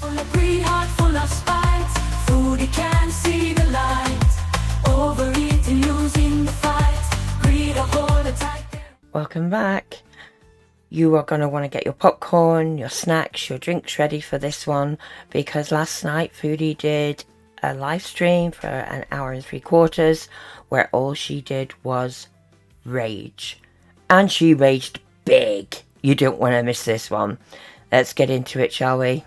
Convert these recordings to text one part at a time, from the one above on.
Full of greed, heart full of spite. Foodie can't see the light. Overeating, losing the fight. Greed, a hold a tight. Welcome back. You are going to want to get your popcorn, your snacks, your drinks ready for this one, because last night Foodie did a live stream for an hour and 3/4 where all she did was rage. And she raged big. You don't want to miss this one. Let's get into it, shall we?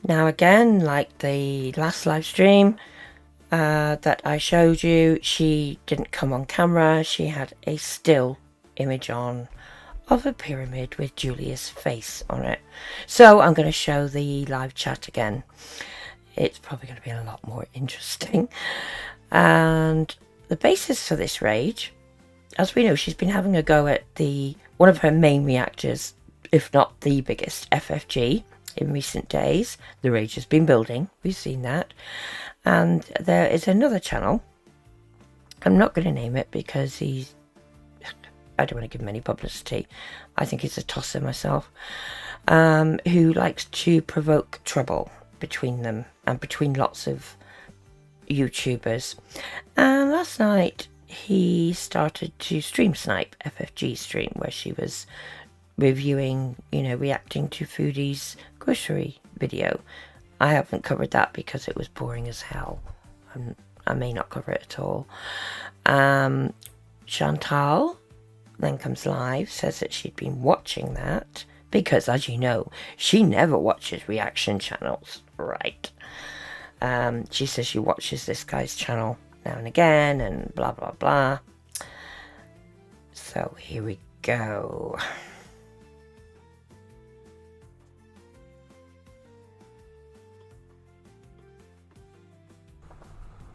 Now again, like the last live stream that I showed you, she didn't come on camera. She had a still image on of a pyramid with Julia's face on it. So I'm going to show the live chat again. It's probably going to be a lot more interesting. And the basis for this rage, as we know, she's been having a go at one of her main reactors, if not the biggest, FFG, in recent days. The rage has been building. We've seen that. And there is another channel. I'm not going to name it because I don't want to give him any publicity. I think he's a tosser myself. Who likes to provoke trouble between them and between lots of YouTubers. And last night he started to stream snipe FFG stream, where she was reviewing, reacting to Foodie's grocery video. I haven't covered that because it was boring as hell. I may not cover it at all. Chantal then comes live, says that she'd been watching that because, as you know, she never watches reaction channels, right? She says she watches this guy's channel now and again and blah blah blah. So here we go.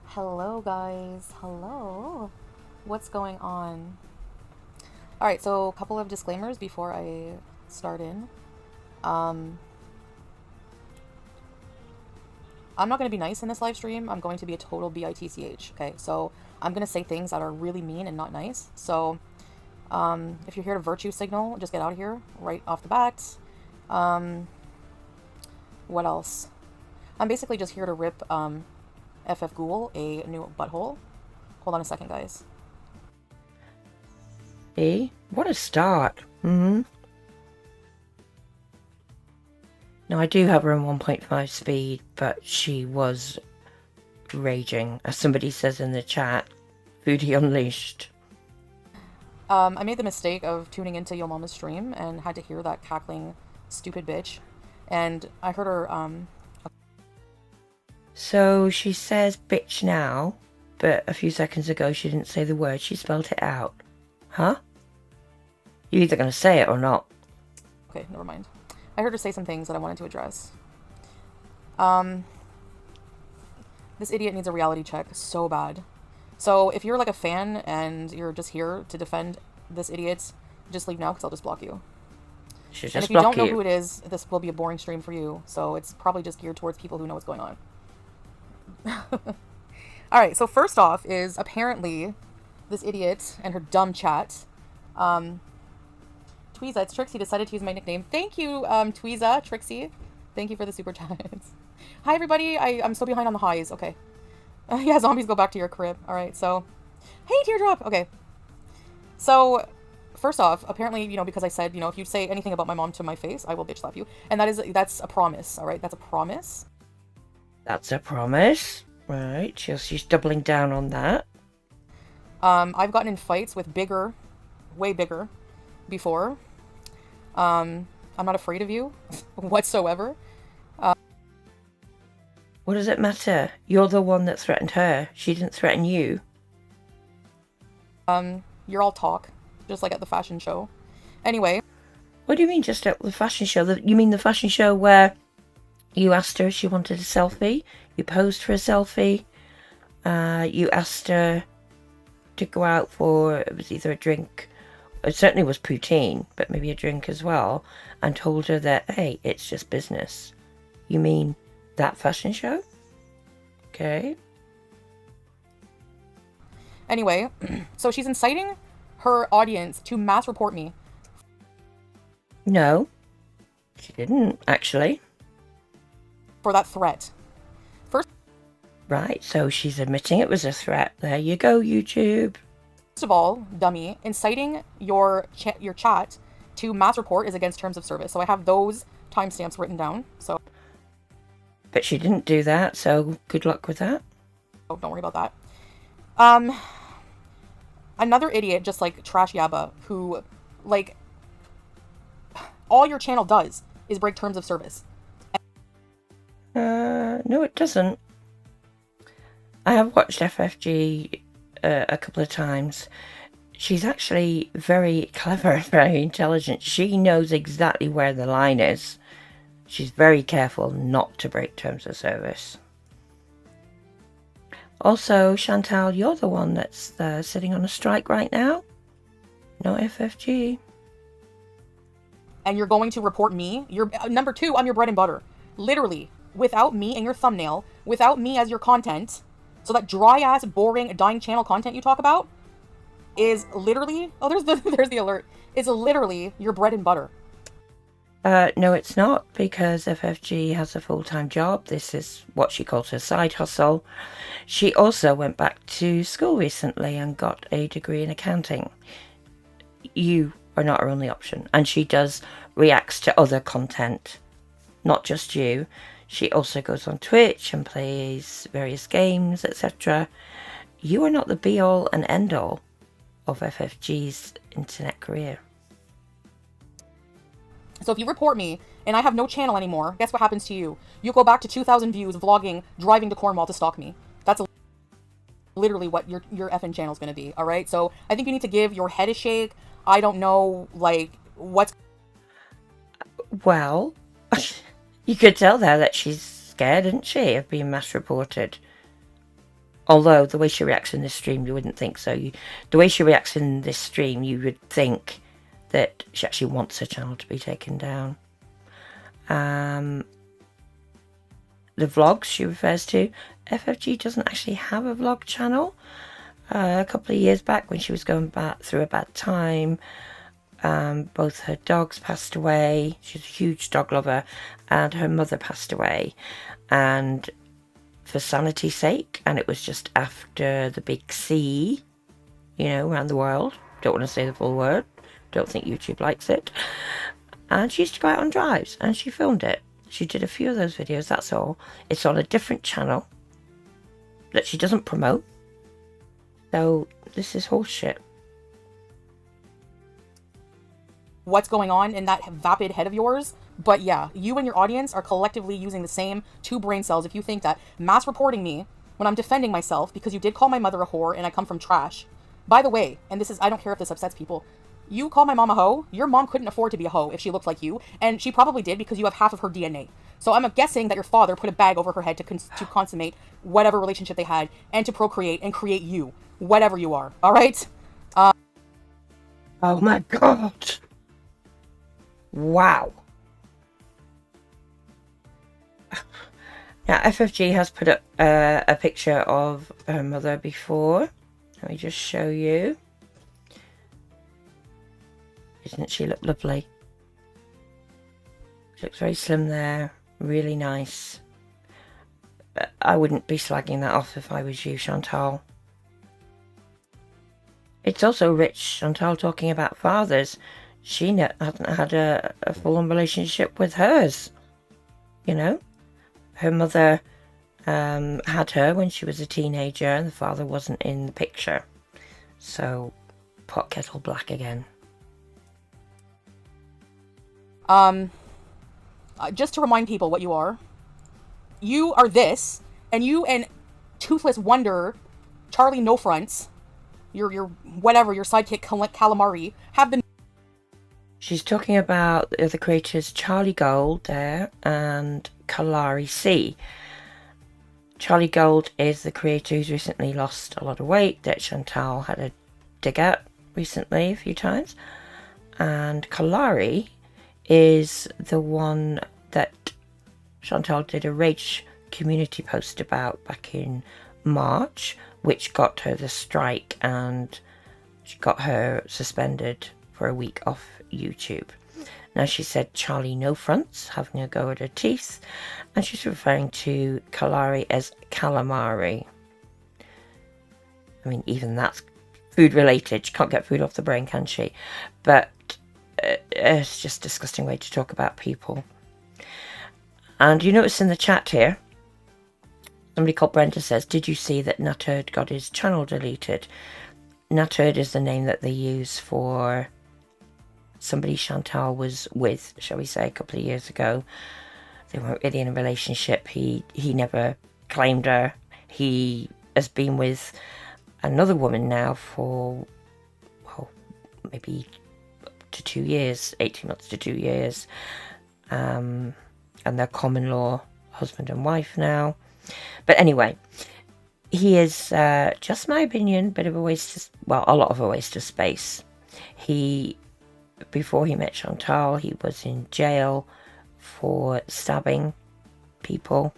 Hello guys, hello. What's going on? Alright, so a couple of disclaimers before I start in. I'm not going to be nice in this live stream. I'm going to be a total bitch, okay? So I'm going to say things that are really mean and not nice. So if you're here to virtue signal, just get out of here right off the bat. What else? I'm basically just here to rip FF Ghoul a new butthole. Hold on a second, guys. Hey, what a start. Now I do have her on 1.5 speed, but she was raging, as somebody says in the chat. Foodie unleashed. I made the mistake of tuning into Yo Mama's stream and had to hear that cackling stupid bitch, and I heard her So she says bitch now, but a few seconds ago she didn't say the word, she spelled it out. Huh? You're either going to say it or not. Okay, never mind. I heard her say some things that I wanted to address. This idiot needs a reality check so bad. So if you're like a fan and you're just here to defend this idiot, just leave now because I'll just block you. And if you don't know who it is, this will be a boring stream for you. So it's probably just geared towards people who know what's going on. Alright, so first off is apparently this idiot and her dumb chat. Tweeza, it's Trixie, decided to use my nickname. Thank you, Tweeza, Trixie. Thank you for the super chats. Hi, everybody. I'm so behind on the highs. Okay. Yeah, zombies, go back to your crib. Alright, so... Hey, Teardrop! Okay. So, first off, apparently, because I said, if you say anything about my mom to my face, I will bitch slap you. And that's a promise, alright? That's a promise. That's a promise. Right, she's doubling down on that. I've gotten in fights with way bigger, before. I'm not afraid of you whatsoever. What does it matter? You're the one that threatened her. She didn't threaten you. You're all talk, just like at the fashion show. Anyway. What do you mean just at the fashion show? You mean the fashion show where you asked her if she wanted a selfie? You posed for a selfie? You asked her to go out for, it was either a drink, it certainly was poutine, but maybe a drink as well, and told her that, hey, it's just business. You mean that fashion show? Okay. Anyway, so she's inciting her audience to mass report me. No. She didn't, actually. For that threat. First Right, so she's admitting it was a threat. There you go, YouTube. of all, dummy, inciting your chat to mass report is against terms of service. So I have those timestamps written down. So, But she didn't do that, so good luck with that. oh, don't worry about that. Another idiot, just like Trash Yabba, who, like, all your channel does is break terms of service. No, it doesn't. I have watched FFG a couple of times. She's actually very clever, very intelligent. She knows exactly where the line is. She's very careful not to break terms of service. Also, Chantal, you're the one that's sitting on a strike right now. No FFG. And you're going to report me. You're number 2, I'm your bread and butter. Literally, without me in your thumbnail, without me as your content, so that dry ass, boring, dying channel content you talk about is literally, oh, there's the alert, is literally your bread and butter. No, it's not, because FFG has a full-time job. This is what she calls her side hustle. She also went back to school recently and got a degree in accounting. You are not her only option. And she does reacts to other content, not just you. She also goes on Twitch and plays various games, etc. You are not the be-all and end-all of FFG's internet career. So if you report me and I have no channel anymore, guess what happens to you? You go back to 2,000 views, vlogging, driving to Cornwall to stalk me. That's literally what your effing channel's going to be, all right? So I think you need to give your head a shake. I don't know, like, what's... Well, you could tell there that she's scared, isn't she, of being mass reported. Although the way she reacts in this stream, you wouldn't think so. The way she reacts in this stream, you would think that she actually wants her channel to be taken down. The vlogs she refers to, FFG doesn't actually have a vlog channel. A couple of years back, when she was going through a bad time, both her dogs passed away. She's a huge dog lover, and her mother passed away. And for sanity's sake, and it was just after the big C, you know, around the world. Don't want to say the full word. Don't think YouTube likes it. And she used to go out on drives, and she filmed it. She did a few of those videos, that's all. It's on a different channel that she doesn't promote. So this is horseshit. What's going on in that vapid head of yours? But yeah, you and your audience are collectively using the same 2 brain cells if you think that mass reporting me when I'm defending myself because you did call my mother a whore and I come from trash. By the way, and this is, I don't care if this upsets people, you call my mom a hoe, your mom couldn't afford to be a hoe if she looked like you, and she probably did because you have half of her DNA. So I'm guessing that your father put a bag over her head to consummate whatever relationship they had and to procreate and create you, whatever you are, alright? Oh my god. Wow. Now, FFG has put up a picture of her mother before. Let me just show you. Doesn't she look lovely? She looks very slim there. Really nice. I wouldn't be slagging that off if I was you, Chantal. It's also rich, Chantal, talking about fathers. She hasn't had a full-on relationship with hers. You know? Her mother had her when she was a teenager and the father wasn't in the picture. So, pot kettle black again. Just to remind people what you are this, and you and Toothless Wonder, Charlie No Fronts, your whatever, your sidekick Calamari, have the... She's talking about the other creators, Charlie Gold there and Kalari C. Charlie Gold is the creator who's recently lost a lot of weight that Chantal had a dig at recently a few times. And Kalari is the one that Chantal did a Rage community post about back in March, which got her the strike and she got her suspended for a week off YouTube. Now she said Charlie no fronts, having a go at her teeth, and she's referring to Kalari as calamari. I mean, even that's food related. She can't get food off the brain, can she? But it's just a disgusting way to talk about people. And you notice in the chat here, somebody called Brenda says, did you see that Nutherd got his channel deleted? Nutherd is the name that they use for somebody Chantal was with, shall we say, a couple of years ago. They weren't really in a relationship. He never claimed her. He has been with another woman now for, well, maybe up to 2 years, 18 months to 2 years. And they're common law husband and wife now. But anyway, he is, just my opinion, bit of a waste of, well, a lot of a waste of space. Before he met Chantal, he was in jail for stabbing people.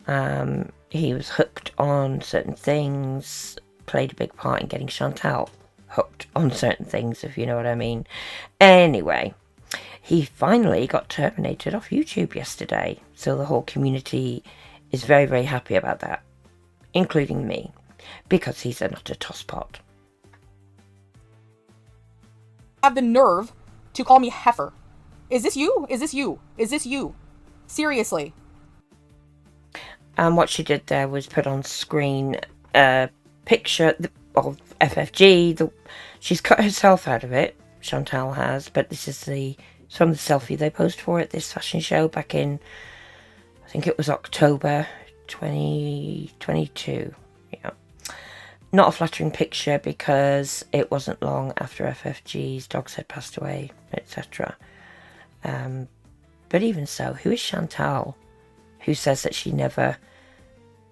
He was hooked on certain things, played a big part in getting Chantal hooked on certain things, if you know what I mean. Anyway, he finally got terminated off YouTube yesterday, so the whole community is very, very happy about that, including me, because he's an utter tosspot. Have the nerve to call me heifer. Is this you? Is this you? Is this you? Seriously. And what she did there was put on screen a picture of FFG. She's cut herself out of it, Chantal has, but this is from the selfie they posed for it, this fashion show back in, I think it was October 2022. Yeah. Not a flattering picture because it wasn't long after FFG's dogs had passed away, etc. But even so, who is Chantal, who says that she never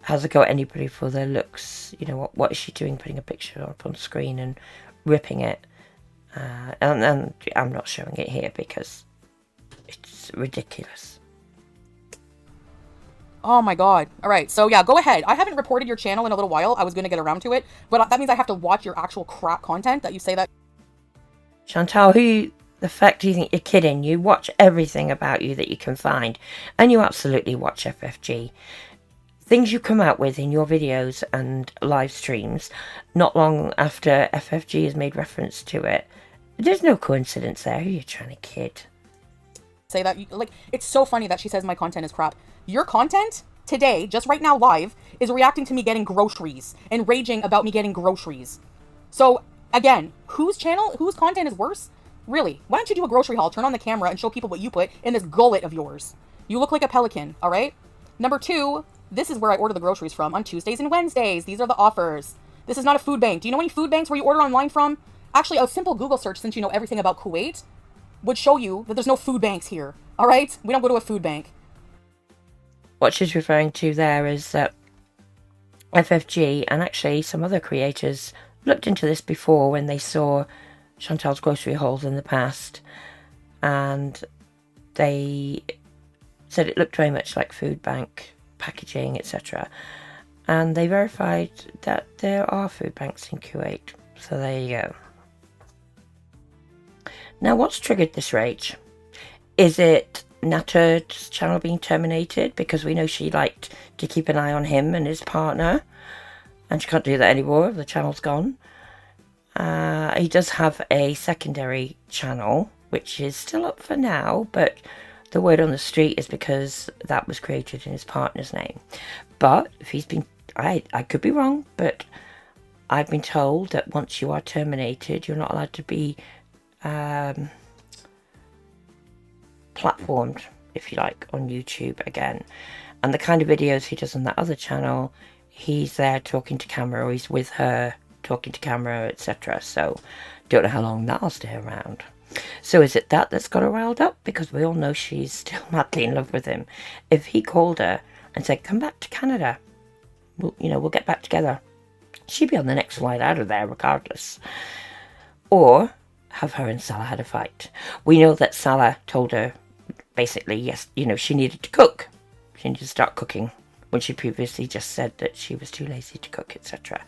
has a go at anybody for their looks? You know, what is she doing putting a picture up on screen and ripping it? And I'm not showing it here because it's ridiculous. Oh my god. Alright, so yeah, go ahead. I haven't reported your channel in a little while. I was going to get around to it, but that means I have to watch your actual crap content that you say that. Chantal, the fact you think you're kidding, you watch everything about you that you can find, and you absolutely watch FFG. Things you come out with in your videos and live streams, not long after FFG has made reference to it. There's no coincidence there. Who are you trying to kid? Say that, like, it's so funny that she says my content is crap. Your content today, just right now live, is reacting to me getting groceries and raging about me getting groceries. So again, whose content is worse? Really, why don't you do a grocery haul, turn on the camera and show people what you put in this gullet of yours? You look like a pelican, all right? Number 2, this is where I order the groceries from on Tuesdays and Wednesdays. These are the offers. This is not a food bank. Do you know any food banks where you order online from? Actually, a simple Google search, since you know everything about Kuwait, would show you that there's no food banks here, all right? We don't go to a food bank. What she's referring to there is that FFG and actually some other creators looked into this before when they saw Chantal's grocery hauls in the past, and they said it looked very much like food bank packaging, etc. And they verified that there are food banks in Kuwait. So there you go. Now, what's triggered this rage? Is it Nutherd's channel being terminated? Because we know she liked to keep an eye on him and his partner, and she can't do that anymore. The channel's gone. He does have a secondary channel, which is still up for now, but the word on the street is because that was created in his partner's name. But if he's been, I could be wrong, but I've been told that once you are terminated, you're not allowed to be platformed, if you like, on YouTube again. And the kind of videos he does on that other channel, he's there talking to camera, or he's with her talking to camera, etc. So don't know how long that'll stay around. So is it that's got her riled up? Because we all know she's still madly in love with him. If he called her and said, come back to Canada, we'll get back together, she'd be on the next flight out of there regardless. Or have her and Salah had a fight. We know that Salah told her basically, yes, she needed to cook. She needed to start cooking when she previously just said that she was too lazy to cook, etc.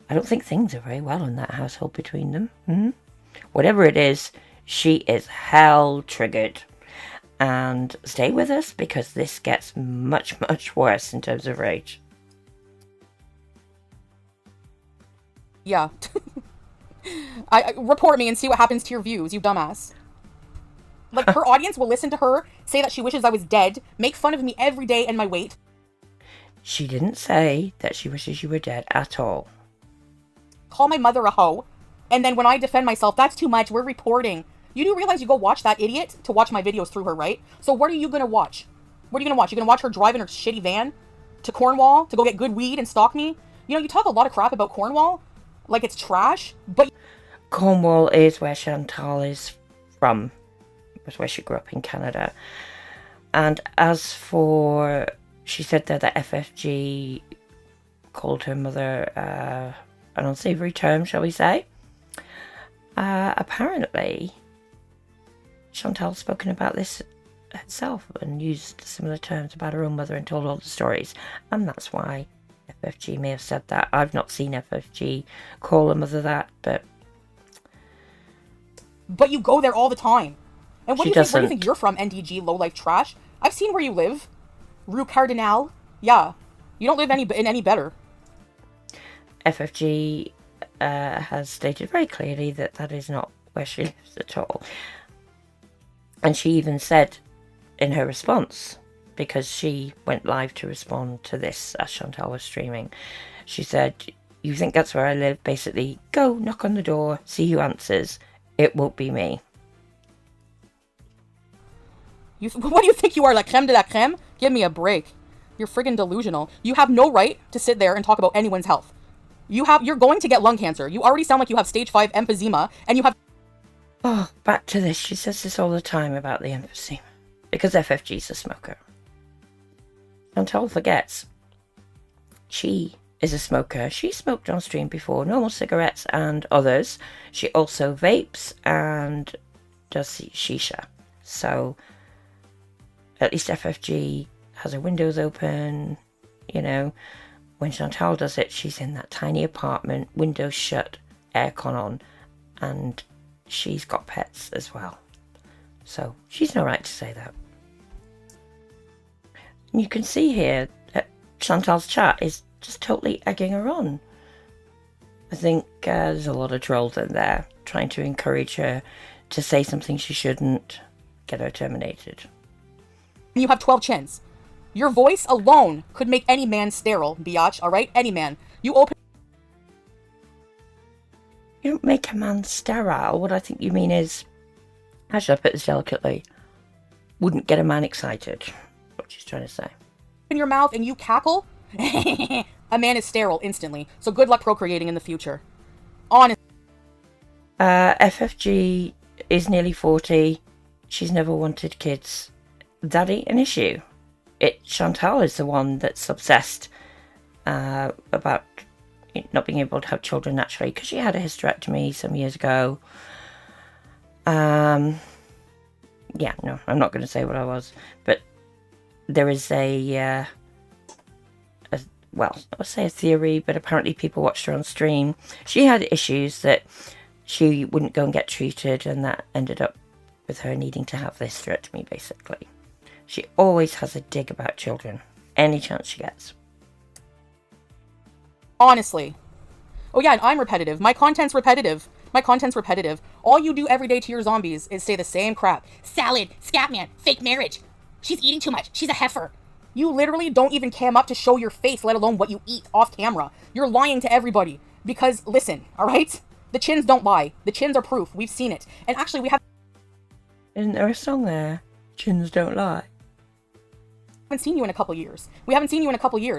I don't think things are very well in that household between them. Whatever it is, She is hell triggered. And stay with us because this gets much, much worse in terms of rage. Yeah. I report me and see what happens to your views, you dumbass. Like, her audience will listen to her, say that she wishes I was dead, make fun of me every day and my weight. She didn't say that she wishes you were dead at all. Call my mother a hoe. And then when I defend myself, that's too much, we're reporting. You do realize you go watch that idiot to watch my videos through her, right? So what are you going to watch? What are you going to watch? You're going to watch her drive in her shitty van to Cornwall to go get good weed and stalk me? You know, you talk a lot of crap about Cornwall, like it's trash, but... Cornwall is where Chantal is from. That's where she grew up in Canada. And as for... She said that the FFG called her mother an unsavory term, shall we say. Apparently... Chantal's spoken about this herself and used similar terms about her own mother and told all the stories. And that's why FFG may have said that. I've not seen FFG call her mother that, but... But you go there all the time. And what do you think? Where do you think you're from, NDG, low-life trash? I've seen where you live. Rue Cardinal. Yeah. You don't live in any better. FFG has stated very clearly that that is not where she lives at all. And she even said in her response, because she went live to respond to this as Chantal was streaming, she said, "You think that's where I live? Basically, go knock on the door, see who answers. It won't be me." What do you think you are, la creme de la creme? Give me a break. You're friggin' delusional. You have no right to sit there and talk about anyone's health. You're going to get lung cancer. You already sound like you have stage 5 emphysema, and you have... Oh, back to this. She says this all the time about the emphysema. Because FFG's a smoker. Chantal forgets. She is a smoker. She smoked on stream before, normal cigarettes and others. She also vapes and does shisha. So, at least FFG has her windows open, you know. When Chantal does it, she's in that tiny apartment, windows shut, aircon on, and she's got pets as well. So she's no right to say that. And you can see here that Chantal's chat is just totally egging her on. I think there's a lot of trolls in there trying to encourage her to say something she shouldn't, get her terminated. You have 12 chins. Your voice alone could make any man sterile, biatch, alright? Any man. You open... You don't make a man sterile. What I think you mean is, how should I put this delicately? Wouldn't get a man excited. What she's trying to say. In your mouth and you cackle, a man is sterile instantly. So good luck procreating in the future. Honest. FFG is nearly 40. She's never wanted kids. That ain't an issue. Chantal is the one that's obsessed about not being able to have children naturally because she had a hysterectomy some years ago. Yeah, no, I'm not going to say what I was, but there is well, I would say a theory, but apparently people watched her on stream. She had issues that she wouldn't go and get treated, and that ended up with her needing to have the hysterectomy, basically. She always has a dig about children, any chance she gets. Honestly. Oh yeah, and I'm repetitive. My content's repetitive. All you do every day to your zombies is say the same crap. Salad, Scatman, fake marriage. She's eating too much. She's a heifer. You literally don't even cam up to show your face, let alone what you eat off camera. You're lying to everybody. Because, listen, alright? The chins don't lie. The chins are proof. We've seen it. And actually, we have... Isn't there a song there? Chins don't lie. Haven't seen you in a couple years.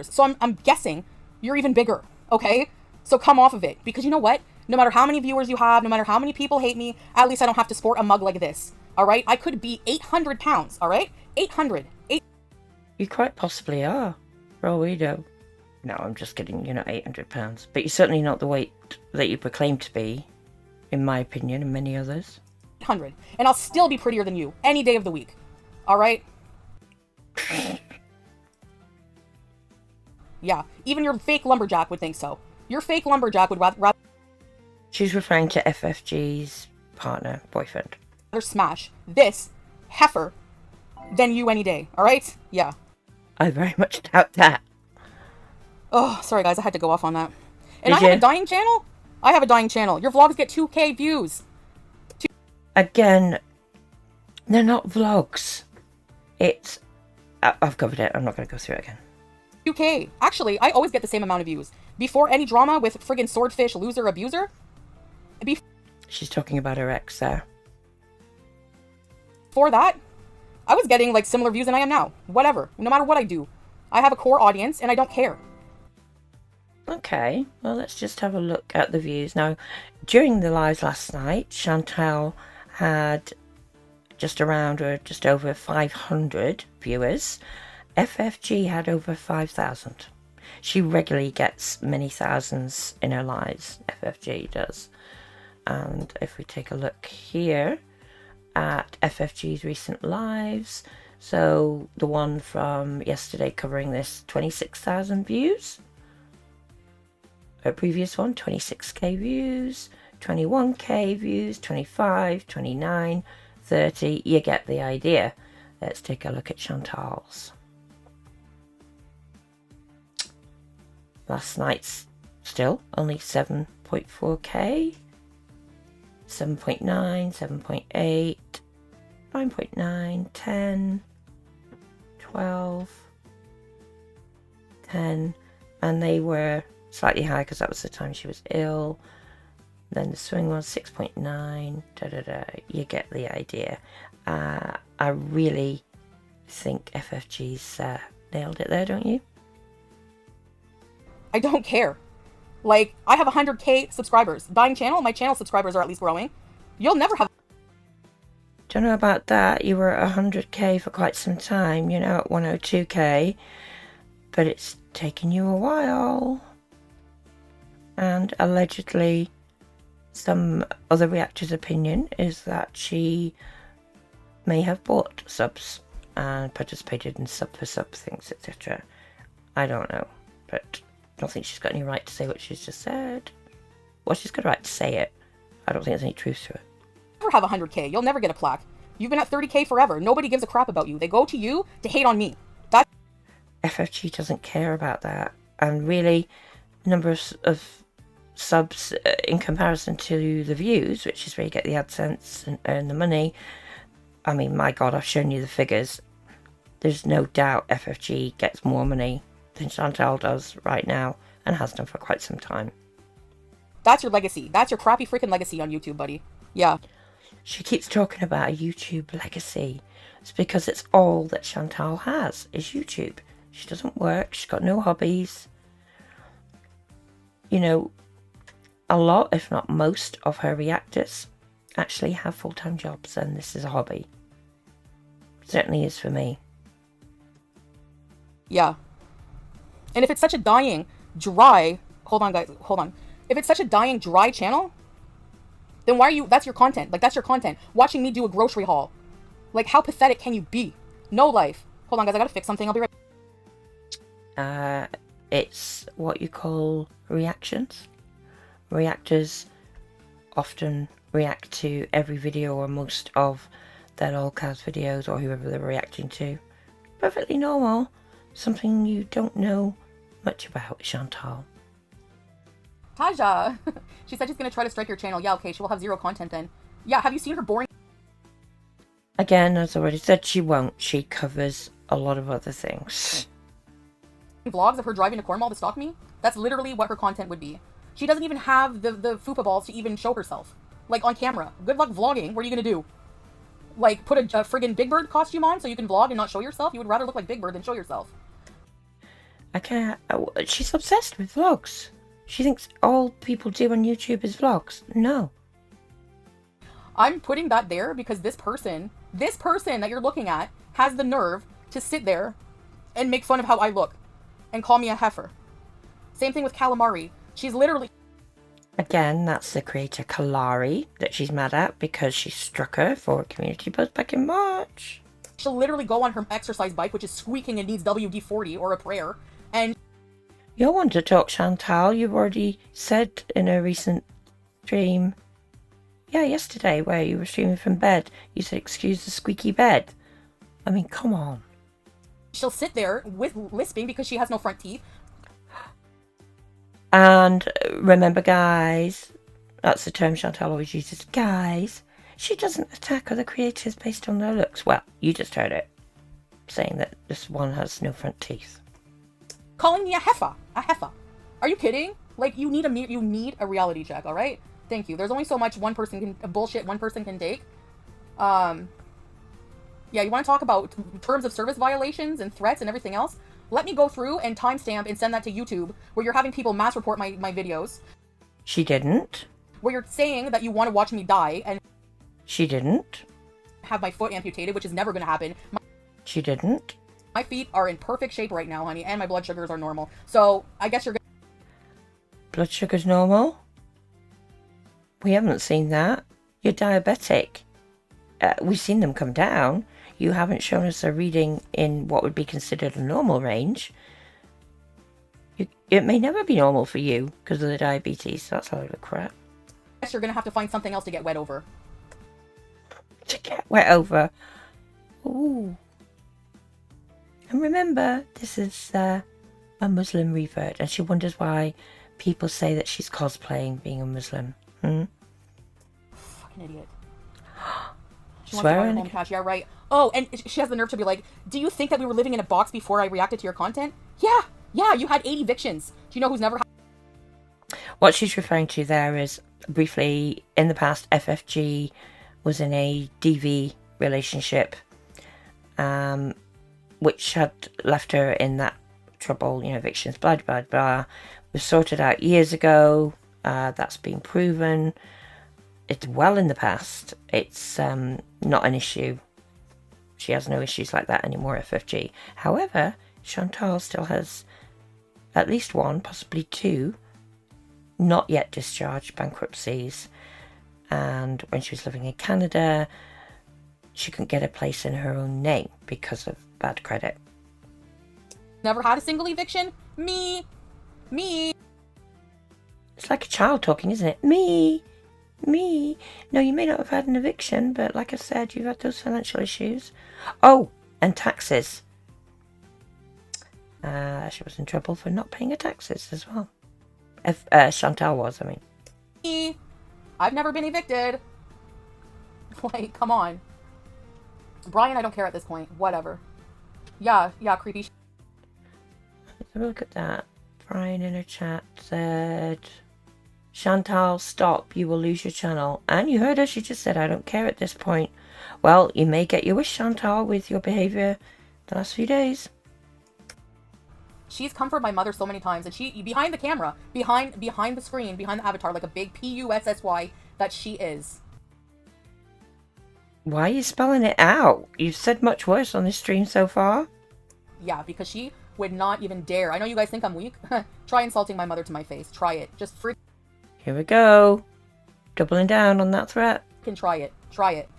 So I'm guessing you're even bigger, okay? So come off of it, because you know what? No matter how many viewers you have, no matter how many people hate me, at least I don't have to sport a mug like this, all right? I could be 800 pounds, all right? 800. You quite possibly are, for all we know. No, I'm just kidding, you're not 800 pounds. But you're certainly not the weight that you proclaim to be, in my opinion, and many others. 800. And I'll still be prettier than you any day of the week, all right? Yeah, even your fake lumberjack would think so. Your fake lumberjack would rather... She's referring to FFG's partner, boyfriend. smash this heifer than you any day, alright? Yeah. I very much doubt that. Oh, sorry guys, I had to go off on that. And Did I have you? a dying channel? I have a dying channel. Your vlogs get 2K views. Again, they're not vlogs. It's... I've covered it. I'm not going to go through it again. 2K. Actually, I always get the same amount of views. Before any drama with friggin' swordfish, loser, abuser. She's talking about her ex there. Before that, I was getting like similar views than I am now. Whatever. No matter what I do. I have a core audience and I don't care. Okay, well, let's just have a look at the views. Now, during the lives last night, Chantal had just around or just over 500 viewers. FFG had over 5,000. She regularly gets many thousands in her lives, FFG does. And if we take a look here at FFG's recent lives, so the one from yesterday covering this, 26,000 views. Her previous one, 26k views, 21k views, 25, 29, 30. You get the idea. Let's take a look at Chantal's. Last night's still only 7.4k, 7.9, 7.8, 9.9, 10, 12, 10, and they were slightly higher because that was the time she was ill. Then the swing was 6.9. You get the idea. I really think FFG's nailed it there, don't you? I don't care. Like, I have 100k subscribers. Dying channel, my channel subscribers are at least growing. You'll never have... Don't know about that. You were at 100k for quite some time. You're now at 102k. But it's taken you a while. And allegedly, some other reactors' opinion is that she may have bought subs and participated in sub for sub things, etc. I don't know, but I don't think she's got any right to say what she's just said. Well, she's got a right to say it. I don't think there's any truth to it. Never have 100k. You'll never get a plaque. You've been at 30k forever. Nobody gives a crap about you. They go to you to hate on me. That FFG doesn't care about that. And really, the number of subs in comparison to the views, which is where you get the AdSense and earn the money. I mean, my God, I've shown you the figures. There's no doubt FFG gets more money than Chantal does right now and has done for quite some time. That's your legacy. That's your crappy freaking legacy on YouTube, buddy. Yeah. She keeps talking about a YouTube legacy. It's because it's all that Chantal has is YouTube. She doesn't work. She's got no hobbies. You know, a lot, if not most, of her reactors actually have full-time jobs, and this is a hobby. Certainly is for me. Yeah. And if it's such a dying, dry... Hold on, guys. Hold on. If it's such a dying, dry channel, then why are you... That's your content. Like, that's your content. Watching me do a grocery haul. Like, how pathetic can you be? No life. Hold on, guys. I gotta fix something. I'll be right... It's what you call reactions. Reactors often react to every video or most of their lolcast videos or whoever they're reacting to. Perfectly normal. Something you don't know much about, Chantal. Taja! She said she's gonna try to strike your channel. Yeah, okay, she will have zero content then. Yeah, have you seen her boring... Again, as I already said, she won't. She covers a lot of other things. vlogs of her driving to Cornwall to stalk me? That's literally what her content would be. She doesn't even have the fupa balls to even show herself. Like, on camera. Good luck vlogging. What are you gonna do? Like, put a friggin' Big Bird costume on so you can vlog and not show yourself? You would rather look like Big Bird than show yourself. I can't... She's obsessed with vlogs. She thinks all people do on YouTube is vlogs. No. I'm putting that there because this person that you're looking at has the nerve to sit there and make fun of how I look and call me a heifer. Same thing with Calamari. She's literally... Again, that's the creator Kalari that she's mad at because she struck her for a community post back in March. She'll literally go on her exercise bike, which is squeaking and needs WD-40 or a prayer, and... You're one to talk, Chantal. You've already said in a recent stream Yeah, yesterday, where you were streaming from bed. You said, excuse the squeaky bed. I mean, come on. She'll sit there with lisping because she has no front teeth. And remember, guys, that's the term Chantal always uses, guys, she doesn't attack other creators based on their looks. Well, you just heard it, saying that this one has no front teeth. Calling me a heifer. A heifer. Are you kidding? Like, you need a reality check, all right? Thank you. There's only so much one person can take. Yeah, you want to talk about terms of service violations and threats and everything else? Let me go through and timestamp and send that to YouTube, where you're having people mass report my videos. She didn't. Where you're saying that you want to watch me die and... She didn't. ...have my foot amputated, which is never going to happen. She didn't. My feet are in perfect shape right now, honey, and my blood sugars are normal. So, I guess you're... Blood sugar's normal? We haven't seen that. You're diabetic. We've seen them come down. You haven't shown us a reading in what would be considered a normal range. It may never be normal for you because of the diabetes. That's a load of crap. I guess you're going to have to find something else to get wet over. To get wet over? Ooh. And remember, this is a Muslim revert, and she wonders why people say that she's cosplaying being a Muslim. Fucking idiot. She wants Swear to home cash. Yeah, right. Oh, and she has the nerve to be like, do you think that we were living in a box before I reacted to your content? Yeah, you had 8 evictions. Do you know who's never had... What she's referring to there is, briefly, in the past, FFG was in a DV relationship, which had left her in that trouble, evictions, blah, blah, blah. Was sorted out years ago. That's been proven. It's well in the past. It's not an issue. She has no issues like that anymore, FFG. However, Chantal still has at least 1, possibly 2, not yet discharged bankruptcies. And when she was living in Canada, she couldn't get a place in her own name because of bad credit. Never had a single eviction? Me. It's like a child talking, isn't it? Me. No, you may not have had an eviction, but like I said, you've had those financial issues. Oh, and taxes. She was in trouble for not paying her taxes as well. Chantal was, I mean. Me. I've never been evicted. Like, come on. Brian, I don't care at this point. Whatever. Yeah, creepy. Let's have a look at that. Brian in her chat said, Chantal, stop. You will lose your channel. And you heard her. She just said, I don't care at this point. Well, you may get your wish, Chantal, with your behaviour the last few days. She's comforted my mother so many times, and she, behind the camera, behind the screen, behind the avatar, like a big P-U-S-S-Y, that she is. Why are you spelling it out? You've said much worse on this stream so far. Yeah, because she would not even dare. I know you guys think I'm weak. Try insulting my mother to my face. Try it. Just freaking Here we go. Doubling down on that threat. try it. Try it.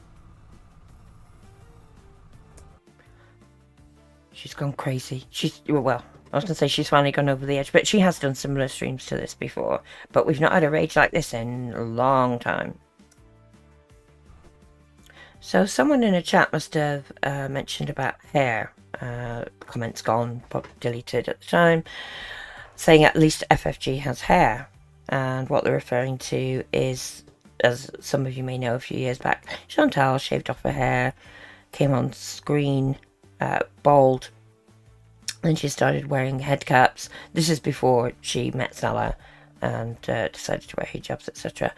She's gone crazy. Well, I was going to say she's finally gone over the edge, but she has done similar streams to this before. But we've not had a rage like this in a long time. So someone in a chat must have mentioned about hair. Comments gone, probably deleted at the time, saying at least FFG has hair. And what they're referring to is, as some of you may know, a few years back, Chantal shaved off her hair, came on screen, bald, and she started wearing head caps. This is before she met Salah and decided to wear hijabs, etc.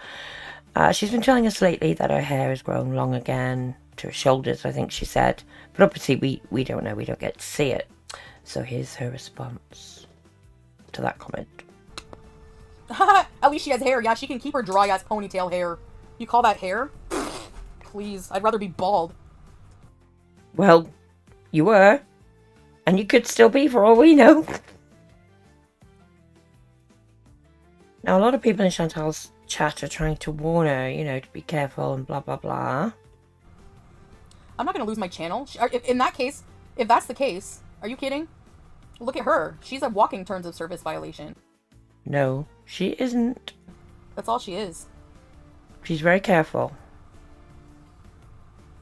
She's been telling us lately that her hair has grown long again, to her shoulders, I think she said. But obviously we don't know, we don't get to see it. So here's her response to that comment. At least she has hair. Yeah, she can keep her dry-ass ponytail hair. You call that hair? Please, I'd rather be bald. Well, you were. And you could still be, for all we know. Now, a lot of people in Chantal's chat are trying to warn her, to be careful and blah, blah, blah. I'm not going to lose my channel. In that case, if that's the case, are you kidding? Look at her. She's a walking terms of service violation. No, she isn't. That's all she is. She's very careful.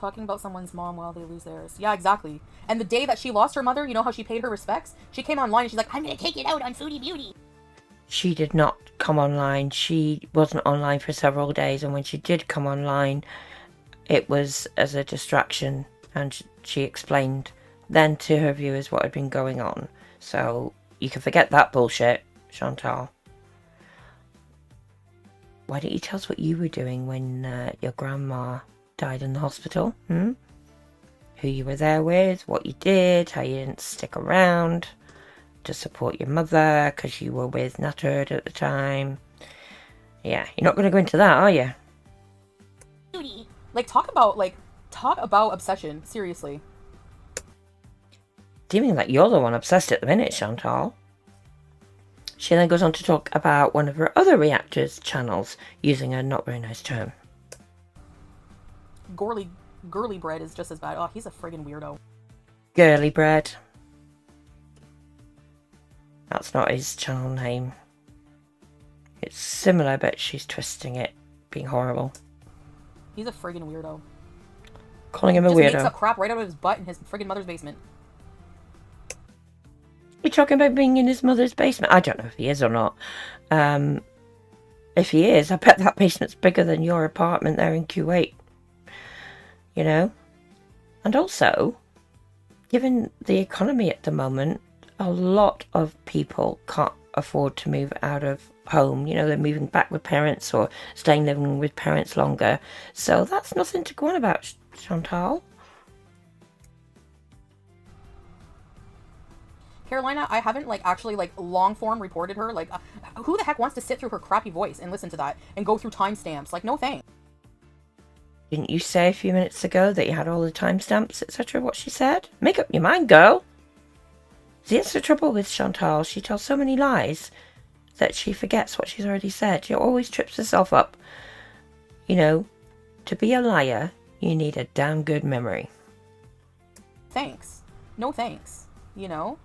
Talking about someone's mom while they lose theirs. Yeah, exactly. And the day that she lost her mother, you know how she paid her respects? She came online and she's like, I'm gonna take it out on Foodie Beauty. She did not come online. She wasn't online for several days, and when she did come online, it was as a distraction, and she explained then to her viewers what had been going on. So you can forget that bullshit, Chantal. Why don't you tell us what you were doing when your grandma died in the hospital? Who you were there with, what you did, how you didn't stick around to support your mother because you were with Nattered at the time. Yeah, you're not going to go into that, are you? Like, talk about obsession. Seriously. Seeming like you're the one obsessed at the minute, Chantal. She then goes on to talk about one of her other reactors' channels, using a not very nice term. Girly bread is just as bad. Oh, he's a friggin' weirdo. Girly bread. That's not his channel name. It's similar, but she's twisting it, being horrible. He's a friggin' weirdo. Calling him a weirdo. Just makes up crap right out of his butt in his friggin' mother's basement. You're talking about being in his mother's basement? I don't know if he is or not. If he is, I bet that basement's bigger than your apartment there in Kuwait. You know? And also, given the economy at the moment, a lot of people can't afford to move out of home. You know, they're moving back with parents or staying living with parents longer. So that's nothing to go on about, Chantal. Carolina, I haven't actually long form reported her. Who the heck wants to sit through her crappy voice and listen to that and go through timestamps? No thanks. Didn't you say a few minutes ago that you had all the timestamps, etc.? What she said? Make up your mind, girl. See, that's the trouble with Chantal. She tells so many lies that she forgets what she's already said. She always trips herself up. You know, to be a liar, you need a damn good memory. Thanks. No thanks. You know?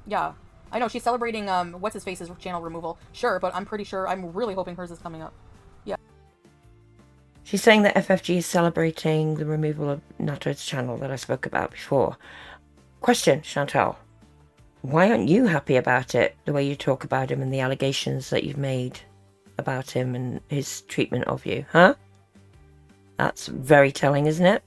Yeah. I know, she's celebrating, what's-his-face's channel removal. Sure, but I'm really hoping hers is coming up. Yeah. She's saying that FFG is celebrating the removal of Nattered's channel that I spoke about before. Question, Chantal. Why aren't you happy about it, the way you talk about him and the allegations that you've made about him and his treatment of you, huh? That's very telling, isn't it?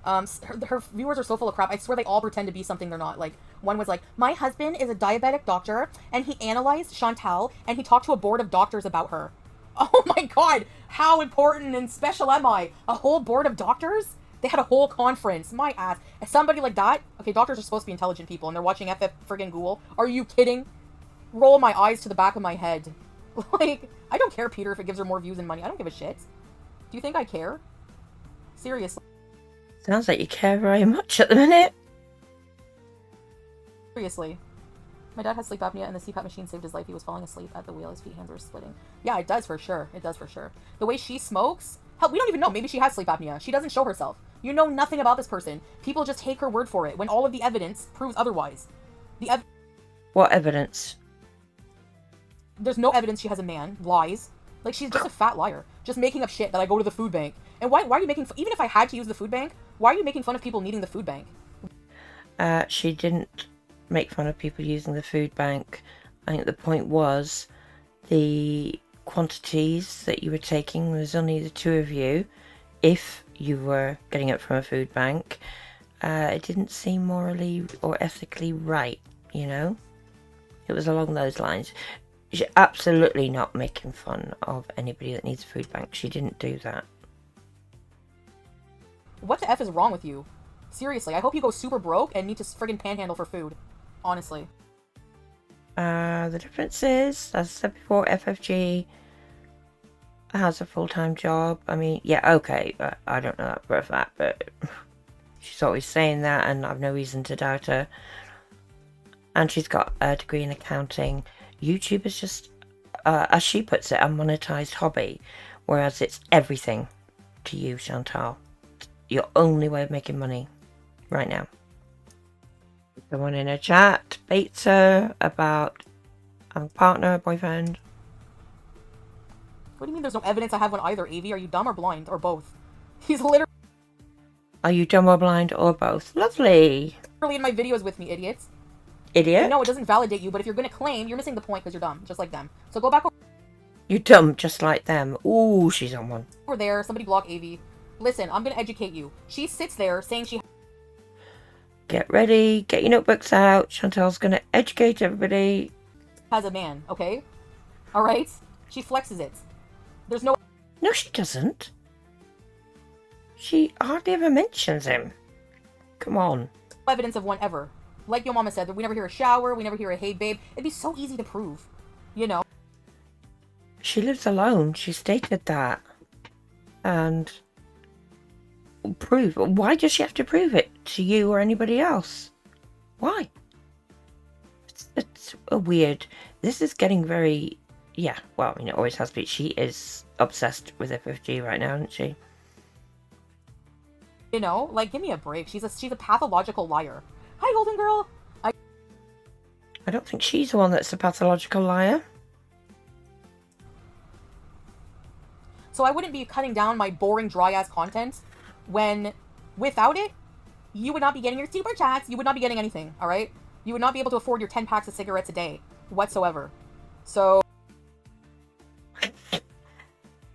Her viewers are so full of crap. I swear they all pretend to be something they're not. One was like, my husband is a diabetic doctor, and he analyzed Chantal, and he talked to a board of doctors about her. Oh my god, how important and special am I? A whole board of doctors? They had a whole conference. My ass. Somebody like that? Okay, doctors are supposed to be intelligent people, and they're watching FF friggin' Google. Are you kidding? Roll my eyes to the back of my head. I don't care, Peter, if it gives her more views and money. I don't give a shit. Do you think I care? Seriously. Sounds like you care very much at the minute. Seriously. My dad has sleep apnea, and the CPAP machine saved his life. He was falling asleep at the wheel. His feet, hands were splitting. Yeah, it does for sure. It does for sure. The way she smokes... Hell, we don't even know. Maybe she has sleep apnea. She doesn't show herself. You know nothing about this person. People just take her word for it when all of the evidence proves otherwise. What evidence? There's no evidence she has a man. Lies. She's just a fat liar. Just making up shit that I go to the food bank. And why are you making... Even if I had to use the food bank, why are you making fun of people needing the food bank? She didn't make fun of people using the food bank. I think the point was the quantities that you were taking. There's only the two of you. If you were getting it from a food bank, it didn't seem morally or ethically right, you know? It was along those lines. She's absolutely not making fun of anybody that needs a food bank. She didn't do that. What the F is wrong with you? Seriously, I hope you go super broke and need to friggin' panhandle for food. Honestly. The difference is, as I said before, FFG has a full-time job. I mean, yeah, okay, but I don't know that for a fact, but she's always saying that, and I've no reason to doubt her. And she's got a degree in accounting. YouTube is just, as she puts it, a monetized hobby, whereas it's everything to you, Chantal. Your only way of making money right now. Someone in a chat baits her about having a partner, a boyfriend. What do you mean there's no evidence I have one either, Avi? Are you dumb or blind? Or both? He's literally Are you dumb or blind or both? Lovely. in my videos with me, idiots. Idiot. No, it doesn't validate you, but if you're going to claim, you're missing the point because you're dumb, just like them. So go back You're dumb just like them. Ooh, she's on one. over there. Somebody block Avi. Listen, I'm going to educate you. She sits there saying she Get ready. Get your notebooks out. Chantal's going to educate everybody. has a man, okay? All right? She flexes it. There's no No, she doesn't. She hardly ever mentions him. Come on. evidence of one ever. Like your mama said, that we never hear a shower, we never hear a hey babe. It'd be so easy to prove, you know? She lives alone. She stated that. And prove. Why does she have to prove it to you or anybody else? Why? It's a weird. This is getting very. Yeah, well, I mean, it always has been. She is obsessed with FFG right now, isn't she? You know, like, give me a break. She's a pathological liar. Hi, golden girl. I don't think she's the one that's a pathological liar. So I wouldn't be cutting down my boring, dry-ass content when, without it, you would not be getting your super chats. You would not be getting anything, all right? You would not be able to afford your 10 packs of cigarettes a day whatsoever. So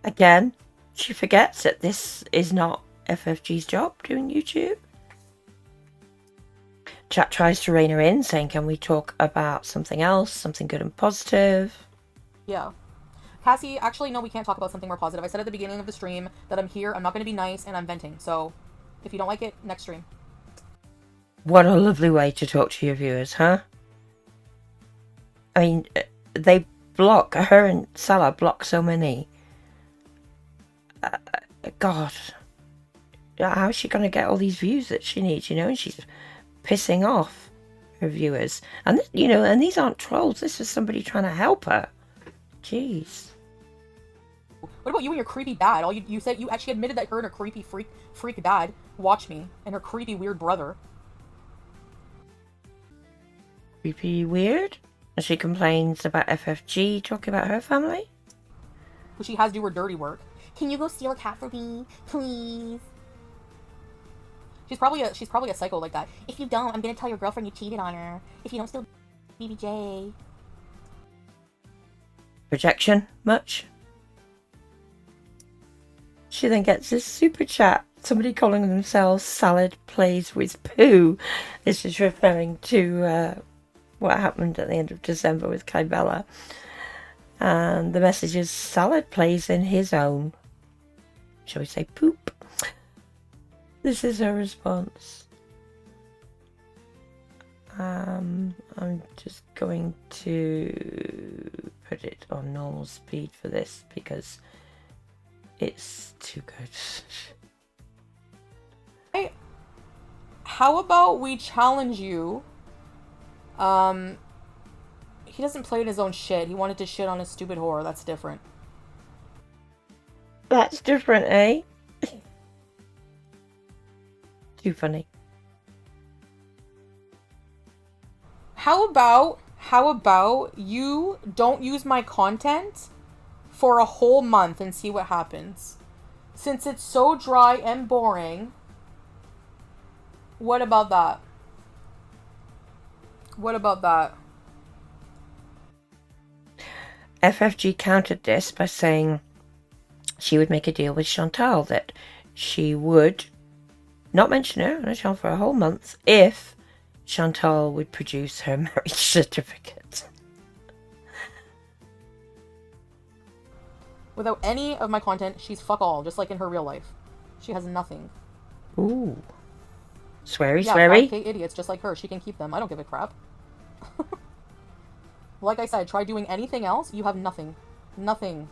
Again, she forgets that this is not FFG's job doing YouTube. Chat tries to rein her in, saying, can we talk about something else, something good and positive? yeah. Cassie, actually, no, we can't talk about something more positive. I said at the beginning of the stream that I'm here, I'm not going to be nice, and I'm venting. So, if you don't like it, next stream. What a lovely way to talk to your viewers, huh? I mean, they block, her and Salah block so many. God. How's she going to get all these views that she needs, you know? And she's pissing off her viewers. And, you know, and these aren't trolls. This is somebody trying to help her. Jeez. What about you and your creepy dad? You said you actually admitted that her and her creepy freak dad watch me, and her creepy weird brother. Creepy weird? And she complains about FFG talking about her family? Who she has do her dirty work. Can you go steal a cat for me, please? She's probably a psycho like that. If you don't, I'm gonna tell your girlfriend you cheated on her. If you don't steal BBJ. Projection? Much? She then gets this super chat. Somebody calling themselves Salad Plays with Pooh. This is referring to what happened at the end of December with Kybella. And the message is, Salad plays in his own. Shall we say poop? This is her response. I'm just going to put it on normal speed for this because it's too good. Hey, how about we challenge you? He doesn't play in his own shit. He wanted to shit on his stupid whore. That's different. That's different, eh? Too funny. How about you don't use my content for a whole month and see what happens? Since it's so dry and boring, what about that? What about that? FFG countered this by saying she would make a deal with Chantal that she would not mention her on her channel for a whole month if Chantal would produce her marriage certificate. Without any of my content, she's fuck all, just like in her real life. She has nothing. Ooh. Sweary, Yeah, sweary. 5K idiots just like her. She can keep them. I don't give a crap. Like I said, try doing anything else. You have nothing. Nothing.